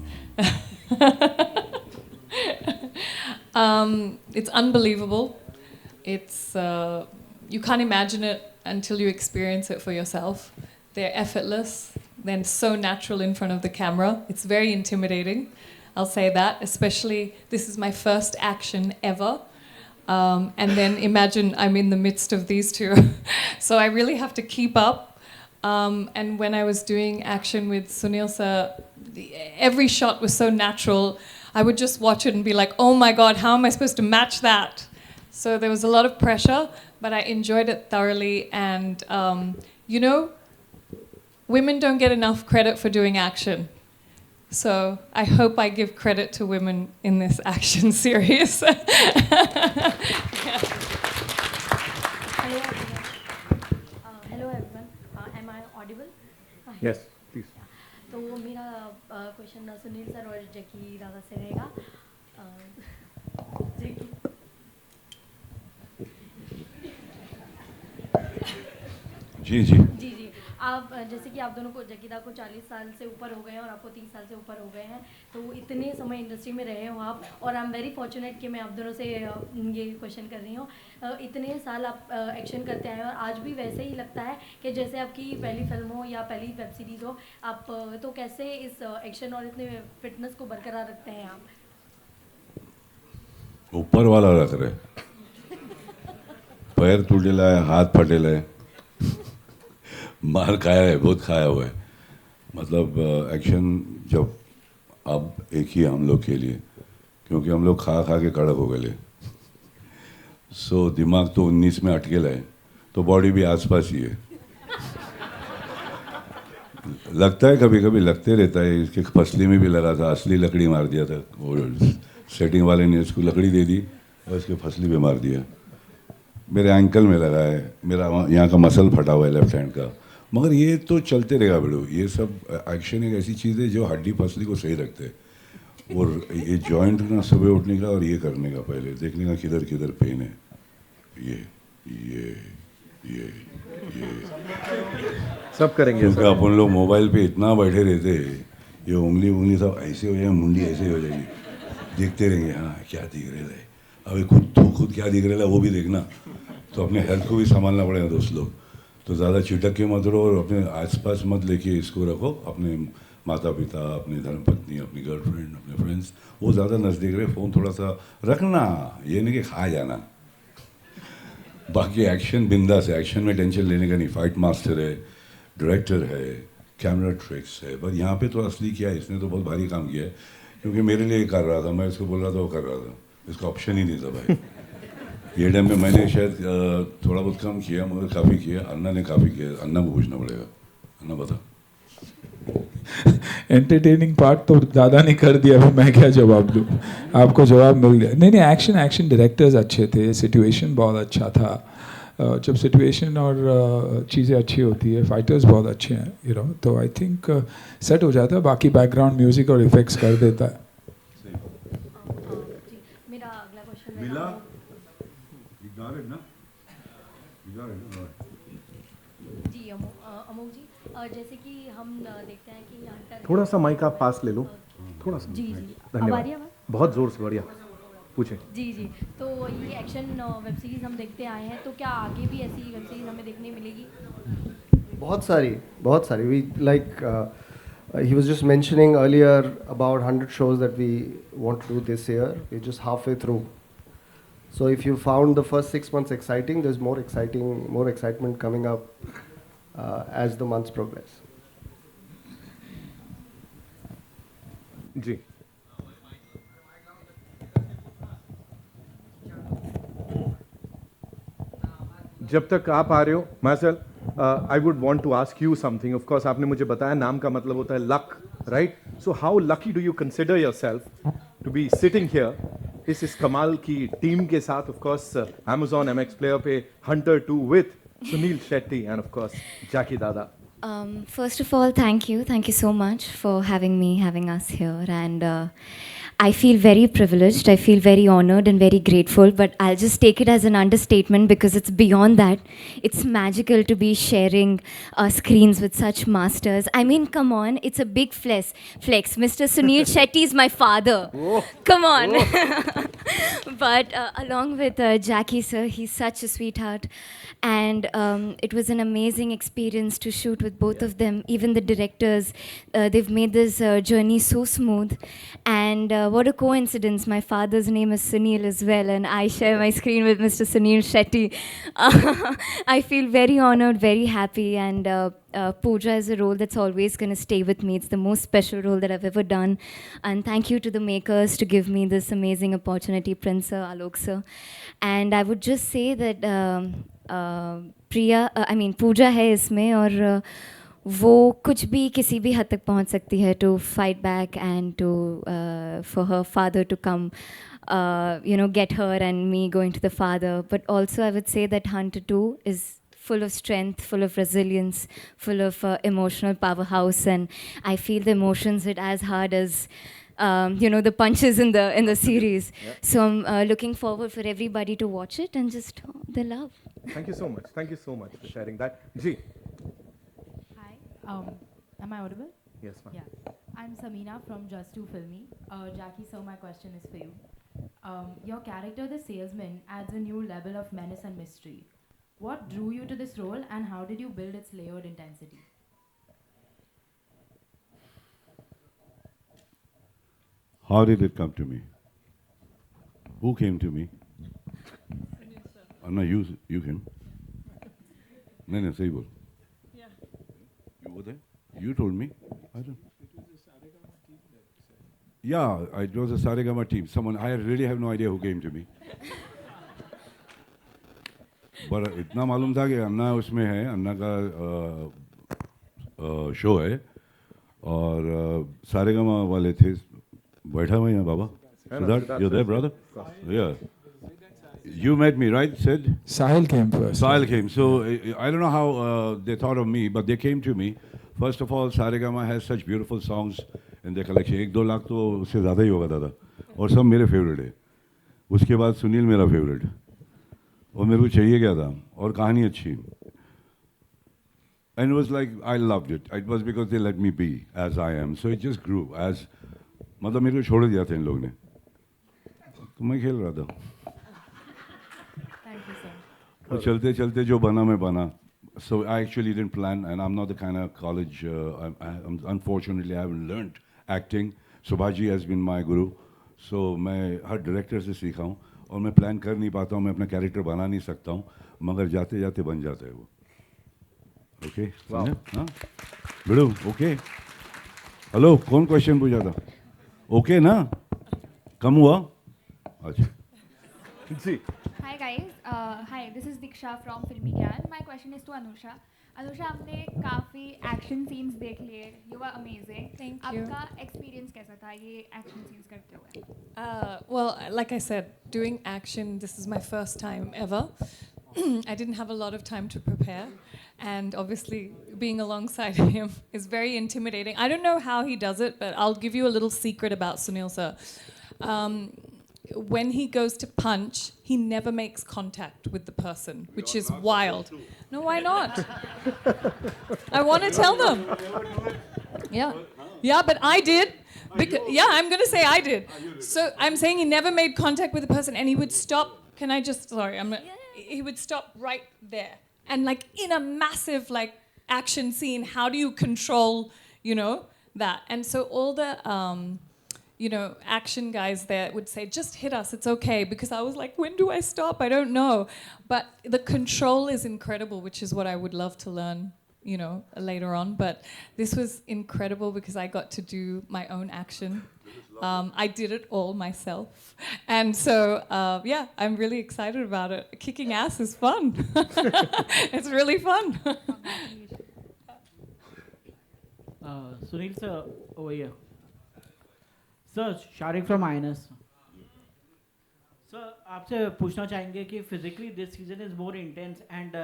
It's unbelievable. It's you can't imagine it until you experience it for yourself. They're effortless. They're so natural in front of the camera. It's very intimidating. I'll say that. Especially, this is my first action ever. And then imagine I'm in the midst of these two. So I really have to keep up. And when I was doing action with Sunil sir, every shot was so natural. I would just watch it and be like, oh my God, how am I supposed to match that? So there was a lot of pressure, but I enjoyed it thoroughly. And, you know, women don't get enough credit for doing action. So I hope I give credit to women in this action series. Hello everyone. Am I audible? Yes, please. तो मेरा question Sunil sir और जैकी दादा से रहेगा। जैकी जी जी जी जी, आप जैसे कि आप दोनों को, जैकी दा को 40 साल से ऊपर हो गए हैं और आपको 30 साल से ऊपर हो गए हैं, तो इतने समय इंडस्ट्री में रहे हो आप, और आई एम वेरी फॉर्चुनेट कि मैं आप दोनों से ये क्वेश्चन कर रही हूँ। इतने साल आप एक्शन करते आए और आज भी वैसे ही लगता है कि जैसे आपकी पहली फिल्म हो या पहली वेब सीरीज़ हो आप, तो कैसे इस एक्शन और इतने फिटनेस को बरकरार रखते हैं आप? ऊपर वाला रख रहे, पैर टूटेला है, हाथ फटेला है, मार खाया है, बहुत खाया हुआ है। मतलब एक्शन जब अब एक ही हम लोग के लिए, क्योंकि हम लोग खा खा के कड़क हो गए। सो दिमाग तो 19 में अटकेला है, तो बॉडी भी आसपास ही है। लगता है कभी कभी, लगते रहता है। इसके फसली में भी लगा था, असली लकड़ी मार दिया था, वो सेटिंग वाले ने इसको लकड़ी दे दी और इसके फसली पे मार दिया। मेरे एंकल में लगा है, मेरा यहाँ का मसल फटा हुआ है लेफ्ट हैंड का। मगर ये तो चलते रहेगा बेड़ो। ये सब एक्शन एक ऐसी चीज़ है जो हड्डी फसली को सही रखते हैं। और ये जॉइंट ना सुबह उठने का और ये करने का, पहले देखने का किधर किधर पेन है, ये सब करेंगे। क्योंकि अपन लोग मोबाइल पे इतना बैठे रहते हैं, ये उंगली सब ऐसे हो जाए, मुंडी ऐसे हो जाएगी, देखते रहेंगे। हाँ क्या दिख रहा है, अभी खुद क्या दिख रहा है वो भी देखना। तो अपने हेल्थ को भी संभालना पड़ेगा दोस्त लोग। तो ज़्यादा चिटक के मत रहो और अपने आसपास मत लेके इसको रखो। अपने माता पिता, अपनी धर्मपत्नी, अपनी गर्लफ्रेंड, अपने फ्रेंड्स, वो ज़्यादा नज़दीक रहे। फ़ोन थोड़ा सा रखना, ये नहीं कि खा जाना। बाकी एक्शन बिंदास है, एक्शन में टेंशन लेने का नहीं। फाइट मास्टर है, डायरेक्टर है, कैमरा ट्रिक्स है। बस यहाँ पे तो असली किया है इसने, तो बहुत भारी काम किया है। क्योंकि मेरे लिए कर रहा था, मैं इसको बोल रहा था, वो कर रहा था, इसका ऑप्शन ही नहीं था भाई। ये टाइम में मैंने शायद थोड़ा बहुत कम किया, मगर काफ़ी किया। अन्ना ने काफ़ी किया। अन्ना को पूछना पड़ेगा। अन्ना बता। एंटरटेनिंग पार्ट तो दादा ने कर दिया, अभी मैं क्या जवाब दूँ? आपको जवाब मिल गया। नहीं, एक्शन डायरेक्टर्स अच्छे थे, सिचुएशन बहुत अच्छा था। जब सिचुएशन और चीज़ें अच्छी होती है, फाइटर्स बहुत अच्छे हैं, यू नो, तो आई थिंक सेट हो जाता है। बाकी बैकग्राउंड म्यूजिक और इफेक्ट्स कर देता है। मेरा अगला क्वेश्चन मिला? जी अमोक जी, जैसे कि हम देखते हैं कि हंटर, थोड़ा सा माइक आप पास ले लो, थोड़ा सा। जी धन्यवाद, बहुत जोर से, बढ़िया। पूछे। जी, तो ये एक्शन वेब सीरीज हम देखते आए हैं, तो क्या आगे भी ऐसी वेब सीरीज हमें देखने मिलेगी? बहुत सारी we like he was just mentioning earlier about 100 shows that we want to do this year. We're just halfway through. So if you found the first 6 months exciting, there's more excitement coming up as the months progress. जी, जब तक आप आ रहे हो, Marshal, I would want to ask you something. Of course आपने मुझे बताया नाम का मतलब होता है luck, right? So how lucky do you consider yourself to be sitting here इस कमाल की टीम के साथ? Of course Amazon MX player पे Hunter 2 with Sunil Shetty and of course Jackie Dada. First of all, thank you so much for having us here, and I feel very privileged, I feel very honored and very grateful, but I'll just take it as an understatement because it's beyond that. It's magical to be sharing screens with such masters. I mean, come on, it's a big flex. Mr. Sunil Shetty is my father. Whoa. Come on. Whoa. But along with Jackie sir, he's such a sweetheart, and it was an amazing experience to shoot with both of them. Even the directors, they've made this journey so smooth, and what a coincidence, my father's name is Sunil as well, and I share my screen with Mr. Sunil Shetty. I feel very honored, very happy, and Pooja is a role that's always going to stay with me. It's the most special role that I've ever done, and thank you to the makers to give me this amazing opportunity, Prince sir, Alok sir. And I would just say that Pooja है इसमें, और वो कुछ भी किसी भी हद तक पहुंच सकती है to fight back and to for her father to come, get her and me going to the father. But also I would say that Hunter 2 is full of strength, full of resilience, full of emotional powerhouse, and I feel the emotions hit as hard as the punches in the series. So I'm looking forward for everybody to watch it and just the love. Thank you so much. Thank you so much for sharing that. Ji. Hi. Am I audible? Yes, ma'am. Yeah. I'm Samina from Just Too Filmy. Jackie, so my question is for you. Your character, the salesman, adds a new level of menace and mystery. What drew you to this role, and how did you build its layered intensity? How did it come to me? Who came to me? Anna, you came. No, say bol. Yeah. You were there? You told me. I don't. Yeah, it was a Saregama team. Someone, I really have no idea who came to me. But इतना मालूम था कि अन्ना उसमें है, अन्ना का show है और सारेगामा वाले थे. बैठा हुआ यहाँ बाबा. Siddharth, you're there, brother? Yeah. You met me, right, Sid? Sahil came first. Sahil came. So I don't know how they thought of me, but they came to me. First of all, Saregama has such beautiful songs in their collection. 1-2 lakh तो उससे ज़्यादा ही होगा दादा. और सब मेरे favourite है. उसके बाद सुनील मेरा फेवरेट. और मेरे को चाहिए क्या था? और कहानी अच्छी. And it was like I loved it. It was because they let me be as I am. So it just grew as. मतलब मेरे को छोड़ दिया था इन लोग ने. तो मैं खेल रहा था. Thank you, sir. तो चलते चलते जो बना मैं बना. So I actually didn't plan, and I'm not the kind of college. Unfortunately, I haven't learned acting. Subhaji has been my guru. So मैं हर डायरेक्टर से सीखा हूँ और मैं प्लान कर नहीं पाता हूँ, मैं अपना कैरेक्टर बना नहीं सकता हूँ, मगर जाते जाते बन जाता है वो. ओके हाँ बिड़ू ओके. हेलो कौन क्वेश्चन पूछा था? ओके ना कम हुआ. अच्छा जी. Hi guys, hi, this is Diksha from Filmy Gyan. My question is to Anusha. Anusha, आपने काफ़ी एक्शन सीन्स देख लिए. You were amazing. Thank you. आपका एक्सपीरियंस कैसा था ये एक्शन सीन्स करते हुए? Well, like I said, doing action, this is my first time ever. I didn't have a lot of time to prepare, and obviously being alongside him is very intimidating. I don't know how he does it, but I'll give you a little secret about Sunil sir. When he goes to punch, he never makes contact with the person, which is wild. No, why not? I want to tell them. Yeah. Yeah, but I did. Yeah, I'm going to say I did. So I'm saying he never made contact with the person, and he would stop. Can I just, sorry, he would stop right there. And like in a massive like action scene, how do you control, that? And so all the, action guys there would say, just hit us, it's okay. Because I was like, when do I stop? I don't know. But the control is incredible, which is what I would love to learn, later on. But this was incredible because I got to do my own action. I did it all myself. And so, yeah, I'm really excited about it. Kicking ass is fun. It's really fun. Sunil sir, over here. Sir, Sharik from INS. Sir, आपसे पूछना चाहेंगे कि physically this season is more intense and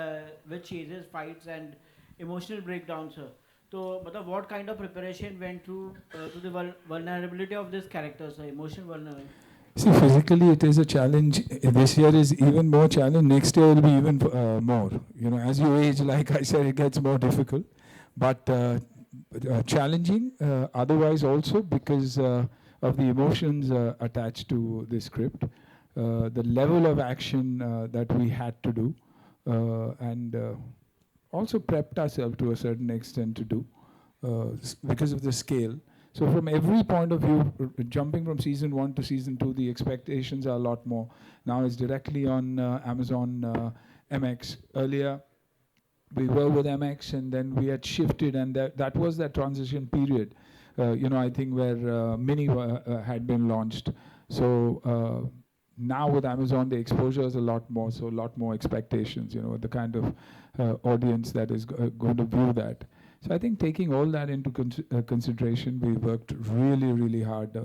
with chases, fights and emotional breakdowns, sir. So, what kind of preparation went through to the vulnerability of this character, sir, emotional vulnerability? See, physically it is a challenge. This year is even more challenge. Next year will be even more. As you age, like I said, it gets more difficult. But challenging otherwise also because of the emotions attached to the script, the level of action that we had to do, and also prepped ourselves to a certain extent to do because of the scale. So from every point of view, jumping from season 1 to season 2, the expectations are a lot more. Now it's directly on Amazon MX. Earlier, we were with MX and then we had shifted, and that was that transition period. I think where Mini had been launched. So now with Amazon, the exposure is a lot more, so a lot more expectations, the kind of audience that is going to view that. So I think taking all that into consideration, we worked really, really hard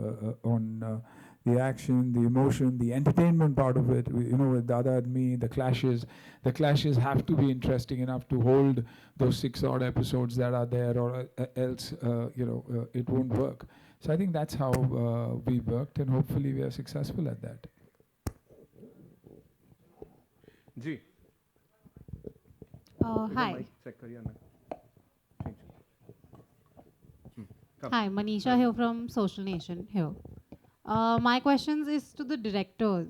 on the action, the emotion, the entertainment part of it. You know, with Dada and me, the clashes have to be interesting enough to hold those 6 odd episodes that are there, or else, it won't work. So I think that's how we worked, and hopefully we are successful at that. Ji. Hi. Check kariye na. Hi, Manisha here from Social Nation here. My questions is to the directors.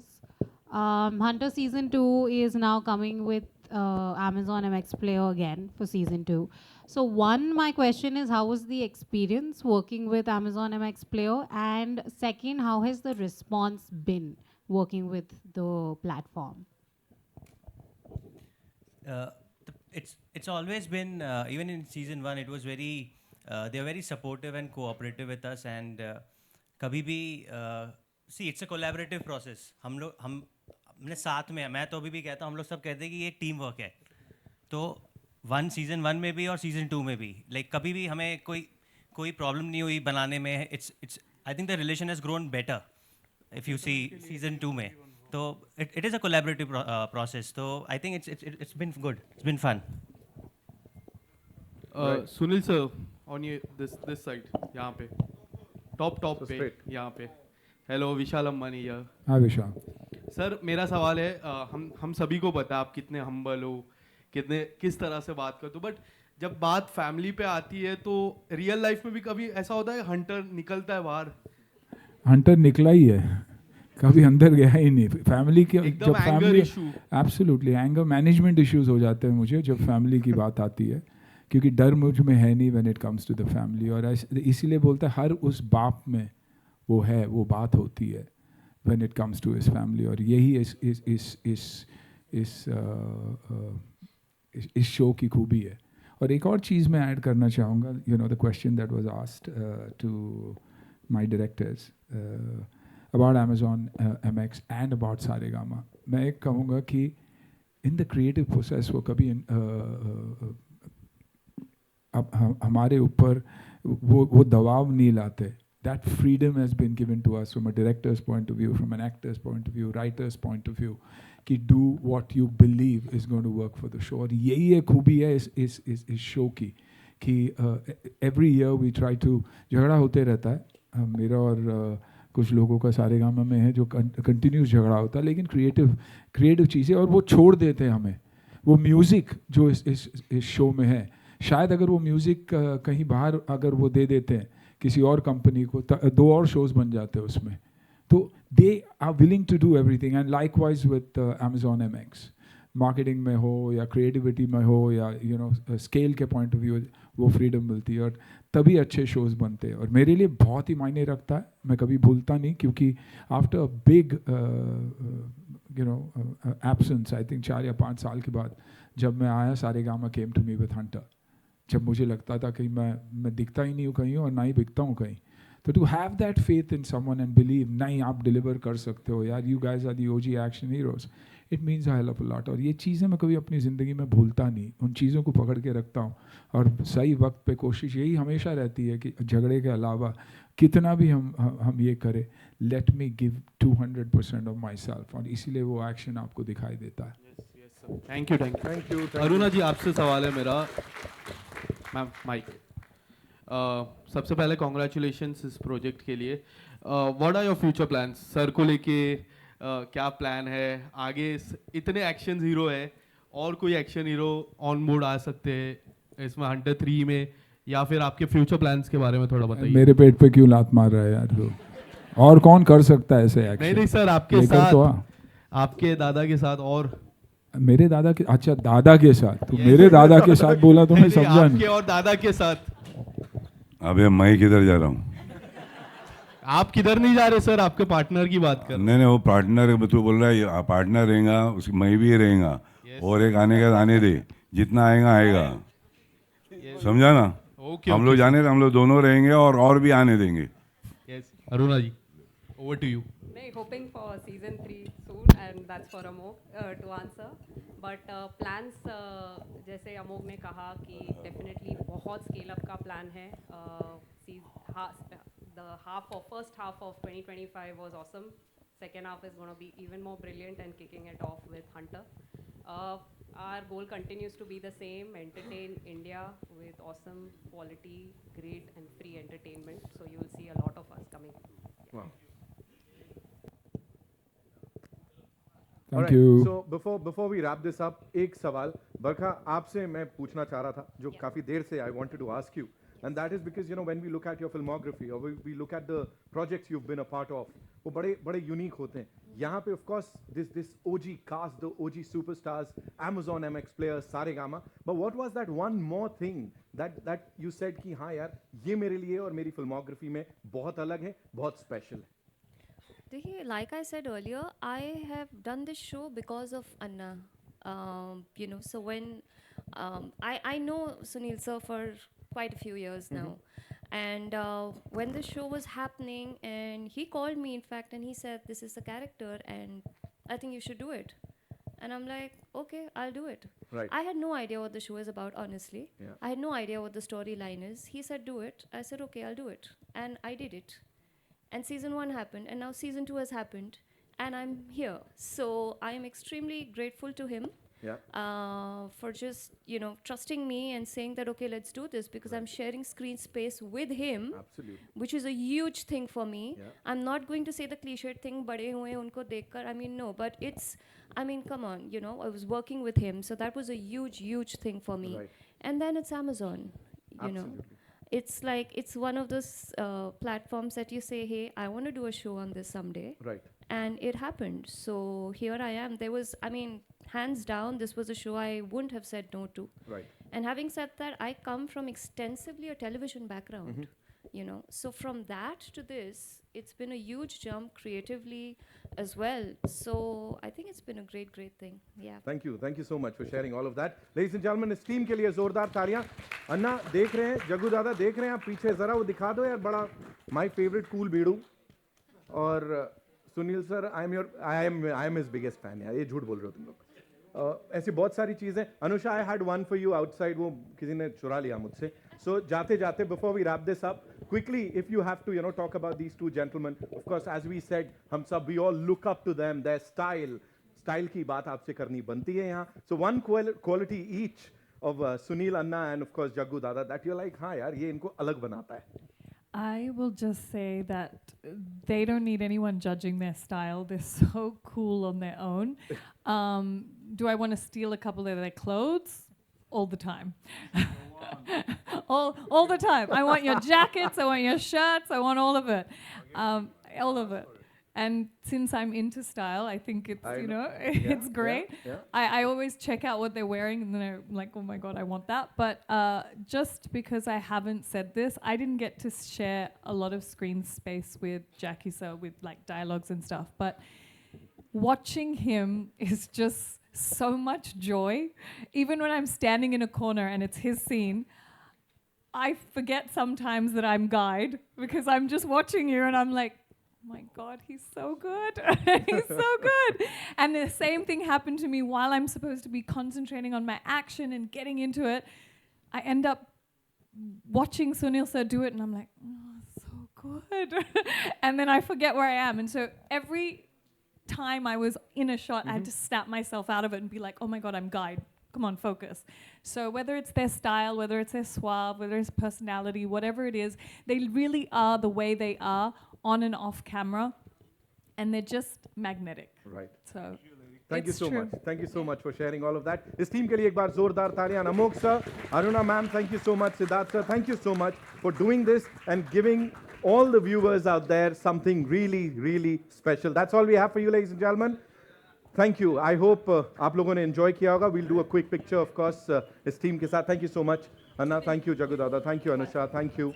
Hunter season 2 is now coming with Amazon MX Player again for season 2. So one, my question is, how was the experience working with Amazon MX Player? And second, how has the response been working with the platform? It's always been, even in season 1, it was very, they are very supportive and cooperative with us, and कभी भी see, it's a collaborative process. हमने साथ में, मैं तो अभी भी कहता हूँ, हम लोग सब कहते हैं कि ये टीम वर्क है. तो सीजन 1 में भी और सीजन 2 में भी, लाइक कभी भी हमें कोई प्रॉब्लम नहीं हुई बनाने में. It's I think the relation has grown better if you see season 2 में. तो it is a collaborative process. तो I think it's been good, it's been fun. Suniel sir, on ये दिस साइड, यहाँ पे टॉप पे यहाँ पे. Hello, Vishal Ambani here. हाँ विशाल सर, मेरा सवाल है, हम सभी को पता है आप कितने हम्बल हो, किस तरह से बात करते हो, बट जब बात फैमिली पे आती है तो रियल लाइफ में भी कभी ऐसा होता है हंटर निकलता है बाहर? हंटर निकला ही है, कभी अंदर गया ही नहीं. फैमिली के जब family absolutely anger management issues हो जाते हैं मुझे जब फैमिली की बात आती है, क्योंकि डर मुझ में है नहीं when it comes to the family. और इसीलिए बोलता है हर उस बाप में वो बात होती है when it comes to his family. और यही इस शो की खूबी है. और एक और चीज़ मैं ऐड करना चाहूँगा, the question that was asked to my directors about Amazon MX and about Saregama. मैं एक कहूँगा कि इन द क्रिएटिव प्रोसेस वो कभी अब हमारे ऊपर वो दबाव नहीं लाते. That freedom has been given to us from a director's point of view, from an actor's point of view, writer's point of view, कि do what you believe is going to work for the show. और यही एक खूबी है इस show की कि every year we try to, झगड़ा होते रहता है मेरा और कुछ लोगों का सारेगामा में है जो कंटिन्यूस झगड़ा होता है, लेकिन क्रिएटिव चीज़ें, और वो छोड़ देते हैं हमें. वो म्यूज़िक जो इस शो में है, शायद अगर वो म्यूज़िक कहीं बाहर अगर वो दे देते हैं किसी और कंपनी को, 2 और शोज़ बन जाते हैं उसमें. तो they are willing to do everything. And likewise with Amazon MX, marketing में हो या क्रिएटिविटी में हो या स्केल के पॉइंट ऑफ व्यू, वो फ्रीडम मिलती है और तभी अच्छे शोज़ बनते हैं. और मेरे लिए बहुत ही मायने रखता है, मैं कभी भूलता नहीं, क्योंकि after a big absence, I think 4 या 5 साल के बाद जब मैं आया, Saregama came to me with Hunter. जब मुझे लगता था कि मैं दिखता ही नहीं हूँ कहीं और ना ही बिकता हूँ कहीं, तो to have that faith in someone and believe, नहीं आप डिलीवर कर सकते हो यार, you guys are the OG action heroes, it means I love a lot. और ये चीज़ें मैं कभी अपनी ज़िंदगी में भूलता नहीं, उन चीज़ों को पकड़ के रखता हूँ. और सही वक्त पे कोशिश यही हमेशा रहती है कि झगड़े के अलावा कितना भी हम ये करें, let me give 200% of my self. और इसीलिए वो एक्शन आपको दिखाई देता है. Thank you. अरुणा जी, आपसे सवाल है मेरा. Ma'am mike. सबसे पहले कॉन्ग्रेचुलेशंस इस प्रोजेक्ट के लिए. What are your future plans? Sir को लेके क्या प्लान है आगे? इतने एक्शन हीरो है, और कोई एक्शन हीरो ऑन बोर्ड आ सकते हैं इसमें हंटर 3 में, या फिर आपके फ्यूचर प्लान्स के बारे में थोड़ा बताइए. मेरे पेट पे क्यों लात मार रहा है यार तो? और कौन कर सकता है ऐसे एक्शन? नहीं सर, आपके साथ, आपके दादा के साथ. और मेरे दादा के, अच्छा दादा के साथ, तो मेरे दादा के साथ बोला तो मैं समझा नहीं. आपके और दादा के साथ. अबे मैं किधर जा रहा हूँ? आप किधर नहीं जा रहे सर, आपके पार्टनर की बात कर. नहीं वो पार्टनर, तू बोल रहा है पार्टनर रहेगा, मैं भी रहेगा. और एक आने का आने दे, जितना आएगा. समझा ना? हम लोग जाने, हम लोग दोनों रहेंगे और भी आने देंगे. अरुणा जी, over to you. Hoping for season 3 soon, and that's for Amog to answer. But plans, जैसे अमोग ने कहा कि definitely बहुत scale up का plan है. the first half of 2025 was awesome. Second half is going to be even more brilliant and kicking it off with Hunter. Our goal continues to be the same: entertain India with awesome quality, great and free entertainment. So you will see a lot of us coming. Yeah. Wow. Thank you. So before we wrap this up, एक सवाल बरखा आपसे मैं पूछना चाह रहा था जो काफी देर से I wanted to ask you, and that is because when we look at your filmography or we look at the projects you've been a part of, वो बड़े unique होते हैं. यहाँ पे of course this OG cast, the OG superstars, Amazon MX players, Saregama. But what was that one more thing that you said कि हाँ यार ये मेरे लिए और मेरी filmography में बहुत अलग है, बहुत special है. Like I said earlier, I have done this show because of Anna. So when I know Sunil sir for quite a few years now, and when the show was happening, and he called me, in fact, and he said, "This is the character, and I think you should do it." And I'm like, "Okay, I'll do it." Right. I had no idea what the show is about, honestly. Yeah. I had no idea what the storyline is. He said, "Do it." I said, "Okay, I'll do it," and I did it. And season 1 happened, and now season 2 has happened, and I'm here. So I am extremely grateful to him for just trusting me and saying that okay, let's do this, because I'm sharing screen space with him. Absolutely. Which is a huge thing for me. Yeah. I'm not going to say the cliched thing, bade hue unko dekhkar. I mean, no, but come on, I was working with him, so that was a huge thing for me. Right. And then it's Amazon, Absolutely. It's like, it's one of those platforms that you say, hey, I want to do a show on this someday. Right. And it happened. So here I am. Hands down, this was a show I wouldn't have said no to. Right. And having said that, I come from extensively a television background. So from that to this, it's been a huge jump creatively as well. So I think it's been a great thing. Yeah. Thank you so much for sharing all of that. Ladies and gentlemen, इस team के लिए जोरदार तालियां. अन्ना देख रहे हैं, जग्गू दादा देख रहे हैं, आप पीछे जरा वो दिखा दो यार, बड़ा my favorite cool बीड़ू. और Sunil sir, I am his biggest fan यार, ये झूठ बोल रहे हो तुम लोग. ऐसी बहुत सारी चीजें. Anusha, I had one for you outside, वो किसी ने चुरा लिया मुझसे. So जाते जाते, before we wrap this up, quickly, if you have to talk about these two gentlemen, of course, as we said, we all look up to them, their style की बात आपसे करनी बनती है यहाँ. So one quality each of Sunil, Anna, and of course Jaggu Dada, that you're like, हाँ यार, ये इनको अलग बनाता है. I will just say that they don't need anyone judging their style. They're so cool on their own. Do I want to steal a couple of their clothes? All the time. all the time. I want your jackets, I want your shirts, I want all of it. All of it. And since I'm into style, I think it's, it's great. Yeah. I always check out what they're wearing and then I'm like, oh my God, I want that. But just because I haven't said this, I didn't get to share a lot of screen space with Jackie Sir, with like dialogues and stuff. But watching him is just so much joy. Even when I'm standing in a corner and it's his scene, I forget sometimes that I'm guide because I'm just watching you and I'm like, oh my God, he's so good. He's so good. And the same thing happened to me while I'm supposed to be concentrating on my action and getting into it. I end up watching Sunil sir do it and I'm like, oh, so good. And then I forget where I am. And so every time I was in a shot, I had to snap myself out of it and be like, oh my God, I'm guide. Come on, focus. So whether it's their style, whether it's their suave, whether it's personality, whatever it is, they really are the way they are on and off camera, and they're just magnetic. Right. So Thank you so true. much. Thank you so much for sharing all of that. इस team के लिए एक बार जोरदार तालियां. Amog sir, Aruna ma'am, thank you so much. Siddharth sir, thank you so much for doing this and giving all the viewers out there something really, really special. That's all we have for you, ladies and gentlemen. Thank you. I hope आप लोगों ने enjoy किया होगा. We'll do a quick picture, of course, इस team के साथ. Thank you so much, Anna. Thank you, Jaggu Dada. Thank you, Anusha. Thank you.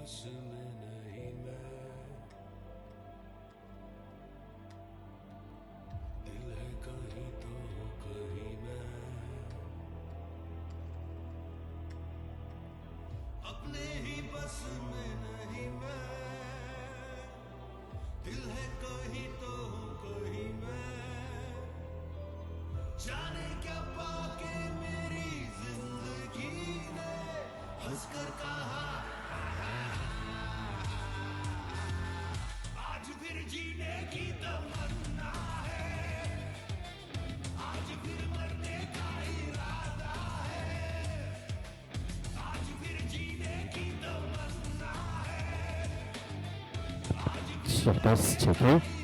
बस में नहीं मैं, दिल है कहीं तो कहीं मैं, अपने ही बस में नहीं मैं, दिल है कहीं तो कहीं मैं, जाने क्या पाके मेरी जिंदगी ने हंसकर कहा आज फिर जीने की तमन्ना है, आज फिर मरने का इरादा है, आज फिर जीने की तमन्ना है, आज फिर So that's okay.